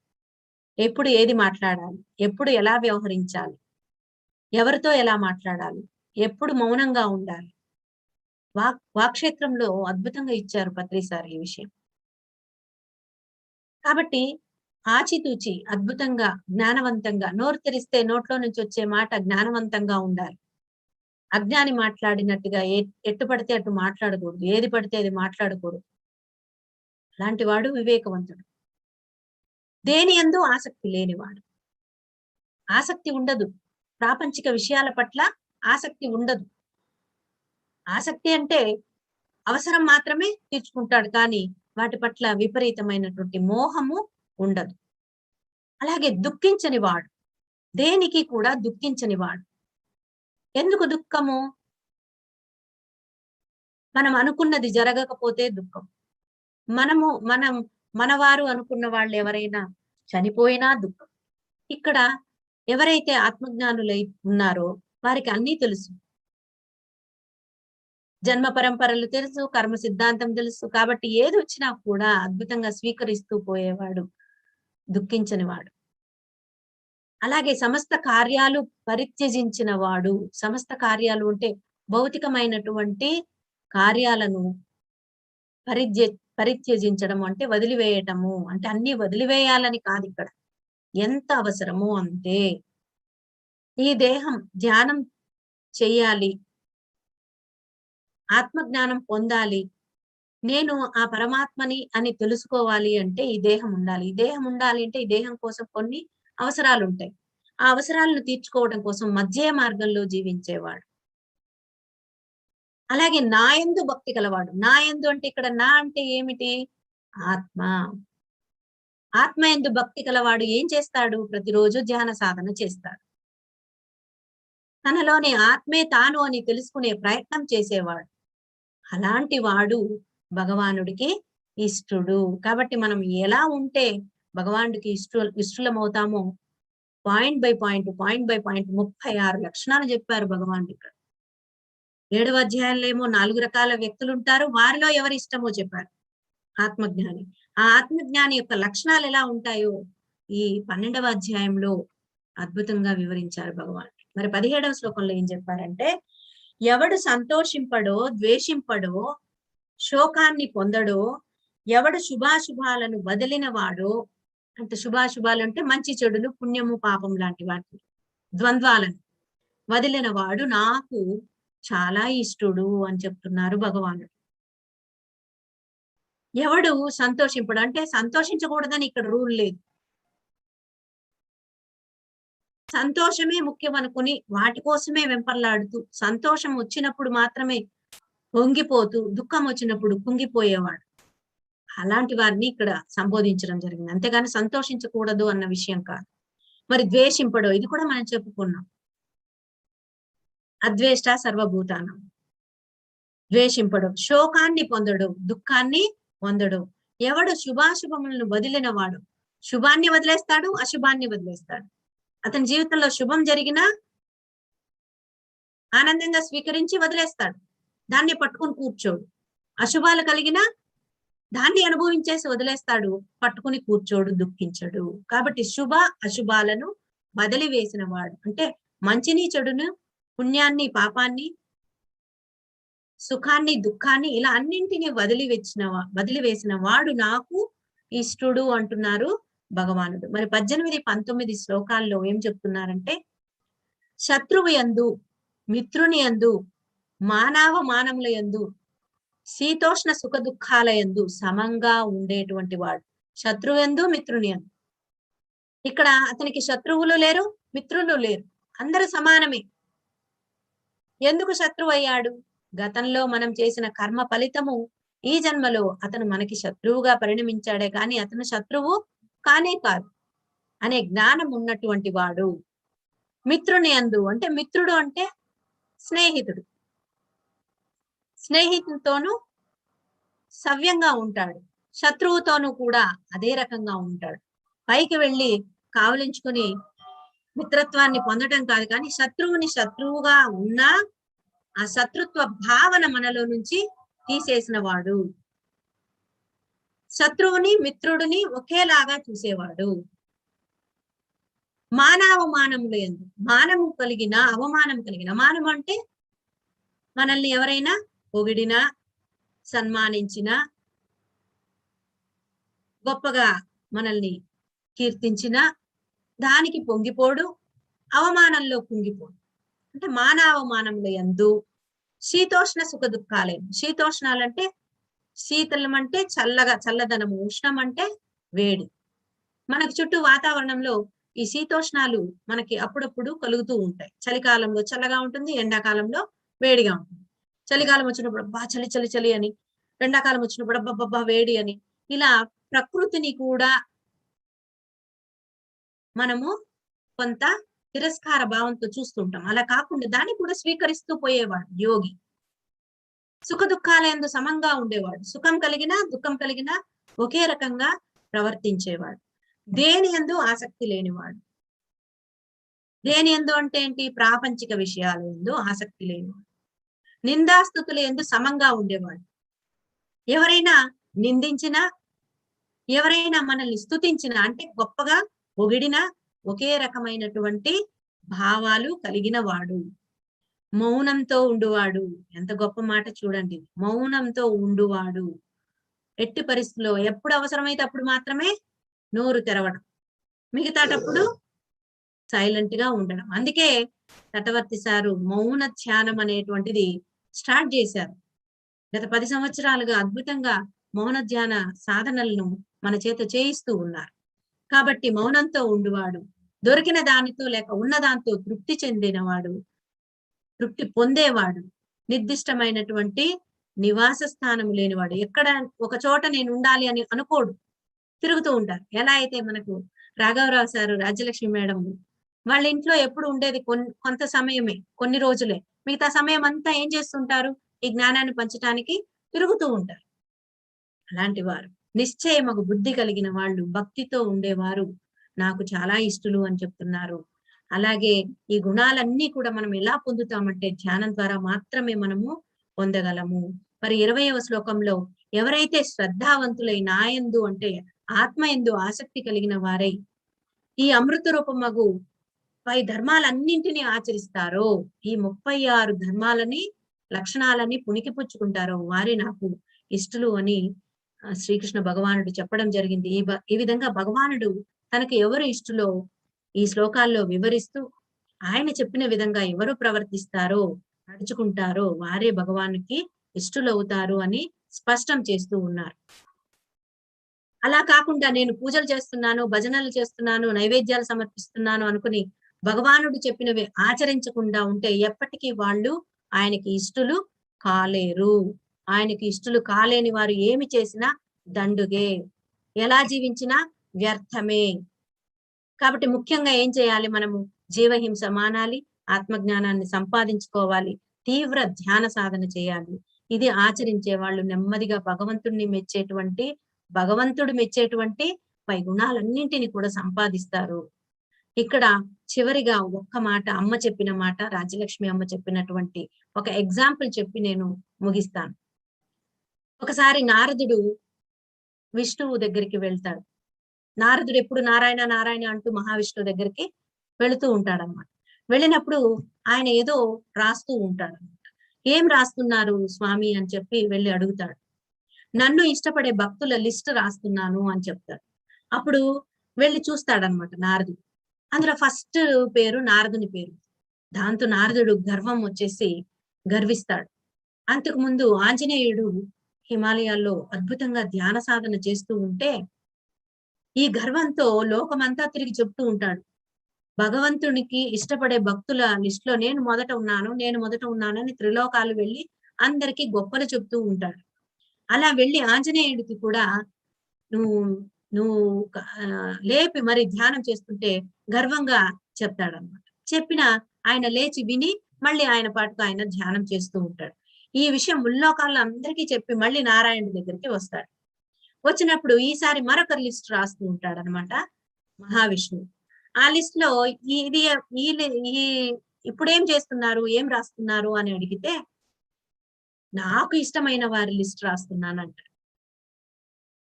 ఎప్పుడు ఏది మాట్లాడాలి, ఎప్పుడు ఎలా వ్యవహరించాలి, ఎవరితో ఎలా మాట్లాడాలి, ఎప్పుడు మౌనంగా ఉండాలి, వాక్క్షేత్రంలో అద్భుతంగా ఇచ్చారు పత్రి సార్ ఈ విషయం. కాబట్టి ఆచితూచి అద్భుతంగా, జ్ఞానవంతంగా, నోరు తెరిస్తే నోట్లో నుంచి వచ్చే మాట జ్ఞానవంతంగా ఉండాలి. అజ్ఞాని మాట్లాడినట్టుగా ఎట్టు పడితే అటు మాట్లాడకూడదు. ఏది పడితే అది మాట్లాడకూడదు. అలాంటి వాడు వివేకవంతుడు. దేని యందు ఆసక్తి లేనివాడు. ఆసక్తి ఉండదు. ప్రాపంచిక విషయాల పట్ల ఆసక్తి ఉండదు. ఆసక్తి అంటే అవసరం మాత్రమే తీర్చుకుంటాడు కానీ వాటి పట్ల విపరీతమైనటువంటి మోహము ఉండదు. అలాగే దుఃఖించని వాడు. దేనికి కూడా దుఃఖించని వాడు. ఎందుకు దుఃఖము? మనం అనుకున్నది జరగకపోతే దుఃఖం. మనం మనవారు అనుకున్న వాళ్ళు ఎవరైనా చనిపోయినా దుఃఖం. ఇక్కడ ఎవరైతే ఆత్మజ్ఞానులై ఉన్నారో వారికి అన్నీ తెలుసు. జన్మ పరంపరలు తెలుసు, కర్మ సిద్ధాంతం తెలుసు. కాబట్టి ఏది వచ్చినా కూడా అద్భుతంగా స్వీకరిస్తూ పోయేవాడు, దుఃఖించని వాడు. అలాగే సమస్త కార్యాలు పరిత్యజించిన వాడు. సమస్త కార్యాలు అంటే భౌతికమైనటువంటి కార్యాలను పరిత్యజించడం అంటే వదిలివేయటము. అంటే అన్ని వదిలివేయాలని కాదు ఇక్కడ. ఎంత అవసరమో అంతే. ఈ దేహం ధ్యానం చెయ్యాలి, ఆత్మజ్ఞానం పొందాలి, నేను ఆ పరమాత్మని అని తెలుసుకోవాలి అంటే ఈ దేహం ఉండాలి. ఈ దేహం ఉండాలి అంటే ఈ దేహం కోసం కొన్ని అవసరాలు ఉంటాయి. ఆ అవసరాలను తీర్చుకోవడం కోసం మధ్య మార్గంలో జీవించేవాడు. అలాగే నా యందు భక్తి కలవాడు. నా యందు అంటే ఇక్కడ నా అంటే ఏమిటి? ఆత్మ. ఆత్మ యందు భక్తి కలవాడు ఏం చేస్తాడు? ప్రతిరోజు ధ్యాన సాధన చేస్తాడు. తనలోని ఆత్మే తాను అని తెలుసుకునే ప్రయత్నం చేసేవాడు. అలాంటి వాడు భగవానుడికి ఇష్టుడు. కాబట్టి మనం ఎలా ఉంటే భగవానుడికి ఇష్టలమవుతామో పాయింట్ బై పాయింట్ 36 లక్షణాలు చెప్పారు భగవానుడు ఇక్కడ. 7వ అధ్యాయంలో ఏమో 4 రకాల వ్యక్తులు ఉంటారు. వారిలో ఎవరి ఇష్టమో చెప్పారు. ఆత్మజ్ఞాని. ఆ ఆత్మజ్ఞాని యొక్క లక్షణాలు ఎలా ఉంటాయో ఈ 12వ అధ్యాయంలో అద్భుతంగా వివరించారు భగవాన్. మరి 17వ శ్లోకంలో ఏం చెప్పారంటే, ఎవడు సంతోషింపడో, ద్వేషింపడో, శోకాన్ని పొందడో, ఎవడు శుభాశుభాలను వదిలిన వాడో, అంటే శుభాశుభాలు అంటే మంచి చెడులు, పుణ్యము పాపం లాంటి వాటి ద్వంద్వాలను వదిలిన వాడు నాకు చాలా ఇష్టుడు అని చెప్తున్నారు భగవానుడు. ఎవడు సంతోషింపడు అంటే సంతోషించకూడదని ఇక్కడ రూల్ లేదు. సంతోషమే ముఖ్యం అనుకుని వాటి కోసమే వెంపర్లాడుతూ సంతోషం వచ్చినప్పుడు మాత్రమే పొంగిపోతూ దుఃఖం వచ్చినప్పుడు కుంగిపోయేవాడు. అలాంటి వారిని ఇక్కడ సంబోధించడం జరిగింది. అంతేగాని సంతోషించకూడదు అన్న విషయం కాదు. మరి ద్వేషింపడు, ఇది కూడా మనం చెప్పుకున్నాం. అద్వేష్ట సర్వభూతానం. ద్వేషింపడు, శోకాన్ని పొందడు, దుఃఖాన్ని పొందడు. ఎవడు శుభాశుభములను వదిలిన వాడు, శుభాన్ని వదిలేస్తాడు, అశుభాన్ని వదిలేస్తాడు. అతని జీవితంలో శుభం జరిగినా ఆనందంగా స్వీకరించి వదిలేస్తాడు, దాన్ని పట్టుకుని కూర్చోడు. అశుభాలు కలిగినా దాన్ని అనుభవించేసి వదిలేస్తాడు, పట్టుకుని కూర్చోడు, దుఃఖించడు. కాబట్టి శుభ అశుభాలను వదిలివేసిన వాడు అంటే మంచిని చెడును, పుణ్యాన్ని పాపాన్ని, సుఖాన్ని దుఃఖాన్ని ఇలా అన్నింటినీ వదిలివేసిన వాడు నాకు ఇష్టుడు అంటున్నారు భగవానుడు. మరి 18, 19 శ్లోకాల్లో ఏం చెప్తున్నారంటే, శత్రువు యందు, మిత్రుని యందు, మానవ మానముల యందు, శీతోష్ణ సుఖ దుఃఖాల యందు సమంగా ఉండేటువంటి వాడు. శత్రువు యందు, మిత్రుని యందు. ఇక్కడ అతనికి శత్రువులు లేరు, మిత్రులు లేరు, అందరూ సమానమే. ఎందుకు శత్రువు అయ్యాడు? గతంలో మనం చేసిన కర్మ ఫలితము ఈ జన్మలో అతను మనకి శత్రువుగా పరిణమించాడే కానీ అతను శత్రువు కానే కాదు అనే జ్ఞానం ఉన్నటువంటి వాడు. మిత్రుని యందు అంటే మిత్రుడు అంటే స్నేహితుడు. స్నేహితునితోనూ సవ్యంగా ఉంటాడు, శత్రువుతోనూ కూడా అదే రకంగా ఉంటాడు. పైకి వెళ్ళి కావలించుకుని మిత్రత్వాన్ని పొందడం కాదు కానీ శత్రువుని శత్రువుగా ఉన్నా ఆ శత్రుత్వ భావన మనలో నుంచి తీసేసిన వాడు. శత్రువుని మిత్రుడిని ఒకేలాగా చూసేవాడు. మానవమానములు యందు, మానము కలిగిన అవమానం కలిగిన, మానము అంటే మనల్ని ఎవరైనా పొగిడినా సన్మానించినా గొప్పగా మనల్ని కీర్తించిన దానికి పొంగిపోడు, అవమానంలో కుంగిపోడు. అంటే మానావమానంలో యందు శీతోష్ణ సుఖ దుఃఖాలేను. శీతోష్ణాలంటే శీతలం అంటే చల్లగా చల్లదనము, ఉష్ణం అంటే వేడి. మనకి చుట్టూ వాతావరణంలో ఈ శీతోష్ణాలు మనకి అప్పుడప్పుడు కలుగుతూ ఉంటాయి. చలికాలంలో చల్లగా ఉంటుంది, ఎండాకాలంలో వేడిగా ఉంటుంది. చలికాలం వచ్చినప్పుడు అబ్బా చలి చలి చలి అని, ఎండాకాలం వచ్చినప్పుడు అబ్బబ్బబ్బా వేడి అని, ఇలా ప్రకృతిని కూడా మనము కొంత తిరస్కార భావంతో చూస్తుంటాం. అలా కాకుండా దాన్ని కూడా స్వీకరిస్తూ పోయేవాడు యోగి. సుఖ దుఃఖాలందు సమంగా ఉండేవాడు. సుఖం కలిగినా దుఃఖం కలిగినా ఒకే రకంగా ప్రవర్తించేవాడు. దేని యందు ఆసక్తి లేనివాడు. దేని యందు అంటే ఏంటి? ప్రాపంచిక విషయాల యందు ఆసక్తి లేనివాడు. నిందాస్తుతుల యందు సమంగా ఉండేవాడు. ఎవరైనా నిందించినా, ఎవరైనా మనల్ని స్తుతించినా అంటే గొప్పగా పొగిడినా ఒకే రకమైనటువంటి భావాలు కలిగిన వాడు. మౌనంతో ఉండువాడు. ఎంత గొప్ప మాట చూడండి. మౌనంతో ఉండువాడు. ఎట్టి పరిస్థితుల్లో ఎప్పుడు అవసరమైతే అప్పుడు మాత్రమే నోరు తెరవడం, మిగతాటప్పుడు సైలెంట్ గా ఉండడం. అందుకే తటవర్తి సారు మౌన ధ్యానం అనేటువంటిది స్టార్ట్ చేశారు. గత 10 సంవత్సరాలుగా అద్భుతంగా మౌన ధ్యాన సాధనలను మన చేత చేయిస్తూ ఉన్నారు. కాబట్టి మౌనంతో ఉండువాడు, దొరికిన దానితో లేక ఉన్న దాంతో తృప్తి చెందినవాడు, తృప్తి పొందేవాడు, నిర్దిష్టమైనటువంటి నివాస స్థానం లేనివాడు. ఎక్కడ ఒక చోట నేను ఉండాలి అని అనుకోడు, తిరుగుతూ ఉంటారు. ఎలా అయితే మనకు రాఘవరావు సారు, రాజ్యలక్ష్మి మేడం వాళ్ళ ఇంట్లో ఎప్పుడు ఉండేది కొంత సమయమే, కొన్ని రోజులే. మిగతా సమయం అంతా ఏం చేస్తుంటారు? ఈ జ్ఞానాన్ని పంచటానికి తిరుగుతూ ఉంటారు. అలాంటి వారు నిశ్చయమగు బుద్ధి కలిగిన వాళ్ళు, భక్తితో ఉండేవారు నాకు చాలా ఇష్టలు అని చెప్తున్నారు. అలాగే ఈ గుణాలన్నీ కూడా మనం ఎలా పొందుతామంటే ధ్యానం ద్వారా మాత్రమే మనము పొందగలము. మరి 20వ శ్లోకంలో ఎవరైతే శ్రద్ధావంతులై నాయందు అంటే ఆత్మయందు ఆసక్తి కలిగిన వారై ఈ అమృత రూపమగు పై ధర్మాలన్నింటినీ ఆచరిస్తారో, ఈ 36 ధర్మాలని లక్షణాలని పుణికిపుచ్చుకుంటారో వారే నాకు ఇష్టలు అని శ్రీకృష్ణ భగవానుడు చెప్పడం జరిగింది. ఈ విధంగా భగవానుడు తనకు ఎవరు ఇష్టలో ఈ శ్లోకాల్లో వివరిస్తూ ఆయన చెప్పిన విధంగా ఎవరు ప్రవర్తిస్తారో, నడుచుకుంటారో వారే భగవానుకి ఇష్టలవుతారు అని స్పష్టం చేస్తూ ఉన్నారు. అలా కాకుండా నేను పూజలు చేస్తున్నాను, భజనలు చేస్తున్నాను, నైవేద్యాలు సమర్పిస్తున్నాను అనుకుని భగవానుడు చెప్పినవి ఆచరించకుండా ఉంటే ఎప్పటికీ వాళ్ళు ఆయనకి ఇష్టలు కాలేరు. ఆయనకి ఇష్టలు కాలేని వారు ఏమి చేసినా దండుగే, ఎలా జీవించినా వ్యర్థమే. కాబట్టి ముఖ్యంగా ఏం చేయాలి? మనము జీవహింస మానాలి, ఆత్మజ్ఞానాన్ని సంపాదించుకోవాలి, తీవ్ర ధ్యాన సాధన చేయాలి. ఇది ఆచరించే వాళ్ళు నెమ్మదిగా భగవంతుడు మెచ్చేటువంటి పై గుణాలన్నింటినీ కూడా సంపాదిస్తారు. ఇక్కడ చివరిగా ఒక్క మాట, అమ్మ చెప్పిన మాట, రాజ్యలక్ష్మి అమ్మ చెప్పినటువంటి ఒక ఎగ్జాంపుల్ చెప్పి నేను ముగిస్తాను. ఒకసారి నారదుడు విష్ణువు దగ్గరికి వెళ్తాడు. నారదుడు ఎప్పుడు నారాయణ నారాయణ అంటూ మహావిష్ణువు దగ్గరికి వెళుతూ ఉంటాడన్నమాట. వెళ్ళినప్పుడు ఆయన ఏదో రాస్తూ ఉంటాడు. ఏం రాస్తున్నారు స్వామి అని చెప్పి వెళ్ళి అడుగుతాడు. నన్ను ఇష్టపడే భక్తుల లిస్ట్ రాస్తున్నాను అని చెప్తాడు. అప్పుడు వెళ్ళి చూస్తాడనమాట నారదుడు. అందులో ఫస్ట్ పేరు నారదుని పేరు. దాంతో నారదుడు గర్వం వచ్చేసి గర్విస్తాడు. అంతకు ముందు ఆంజనేయుడు హిమాలయాల్లో అద్భుతంగా ధ్యాన సాధన చేస్తూ ఉంటే ఈ గర్వంతో లోకమంతా తిరిగి చెప్తూ ఉంటాడు. భగవంతునికి ఇష్టపడే భక్తుల లిస్ట్ లో నేను మొదట ఉన్నానని త్రిలోకాలు వెళ్ళి అందరికీ గొప్పలు చెప్తూ ఉంటాడు. అలా వెళ్ళి ఆంజనేయుడికి కూడా నువ్వు నువ్వు లేపి మరి ధ్యానం చేస్తుంటే గర్వంగా చెప్తాడన్నమాట. చెప్పిన ఆయన లేచి విని మళ్ళీ ఆయన పాటుకు ఆయన ధ్యానం చేస్తూ ఉంటాడు. ఈ విషయం ముల్లోకాల్లో అందరికీ చెప్పి మళ్ళీ నారాయణుడి దగ్గరికి వస్తాడు. వచ్చినప్పుడు ఈసారి మరొక లిస్ట్ రాస్తూ ఉంటాడు అనమాట మహావిష్ణువు. ఆ లిస్ట్ లో ఇది ఈ ఇప్పుడేం చేస్తున్నారు, ఏం రాస్తున్నారు అని అడిగితే నాకు ఇష్టమైన వారి లిస్ట్ రాస్తున్నానంట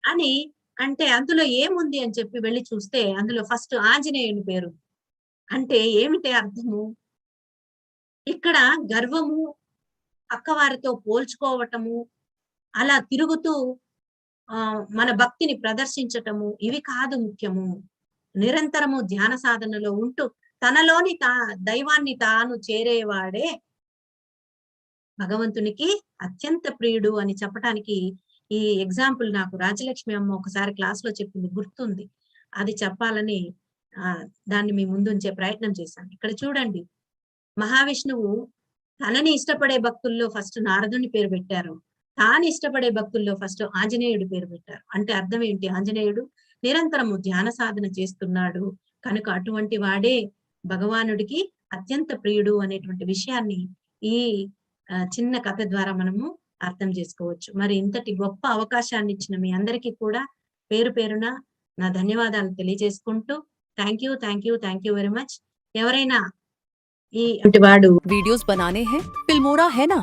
అని అంటే అందులో ఏముంది అని చెప్పి వెళ్ళి చూస్తే అందులో ఫస్ట్ ఆంజనేయుని పేరు. అంటే ఏమిటి అర్థము? ఇక్కడ గర్వము పక్కవారితో పోల్చుకోవటము, అలా తిరుగుతూ మన భక్తిని ప్రదర్శించటము ఇవి కాదు ముఖ్యము. నిరంతరము ధ్యాన సాధనలో ఉంటూ తనలోని దైవాన్ని తాను చేరేవాడే భగవంతునికి అత్యంత ప్రియుడు అని చెప్పటానికి ఈ ఎగ్జాంపుల్ నాకు రాజలక్ష్మి అమ్మ ఒకసారి క్లాస్‌లో చెప్పింది గుర్తుంది. అది చెప్పాలని దాన్ని మీ ముందుంచే ప్రయత్నం చేశాను. ఇక్కడ చూడండి, మహావిష్ణువు తనని ఇష్టపడే భక్తుల్లో ఫస్ట్ నారదుని పేరు పెట్టారు. తాను ఇష్టపడే భక్తుల్లో ఫస్ట్ ఆంజనేయుడి పేరు పెట్టారు. అంటే అర్థం ఏంటి? ఆంజనేయుడు నిరంతరము ధ్యాన సాధన చేస్తున్నాడు కనుక అటువంటి వాడే భగవానుడికి అత్యంత ప్రియుడు అనేటువంటి విషయాన్ని ఈ చిన్న కథ ద్వారా మనము అర్థం చేసుకోవచ్చు. మరి ఇంతటి గొప్ప అవకాశాన్ని ఇచ్చిన మీ అందరికీ కూడా పేరు పేరున నా ధన్యవాదాలు తెలియజేసుకుంటూ థ్యాంక్ యూ వెరీ మచ్. ఎవరైనా ఈ వాడు वीडियोस बनाने हैं फिल्मोरा है ना,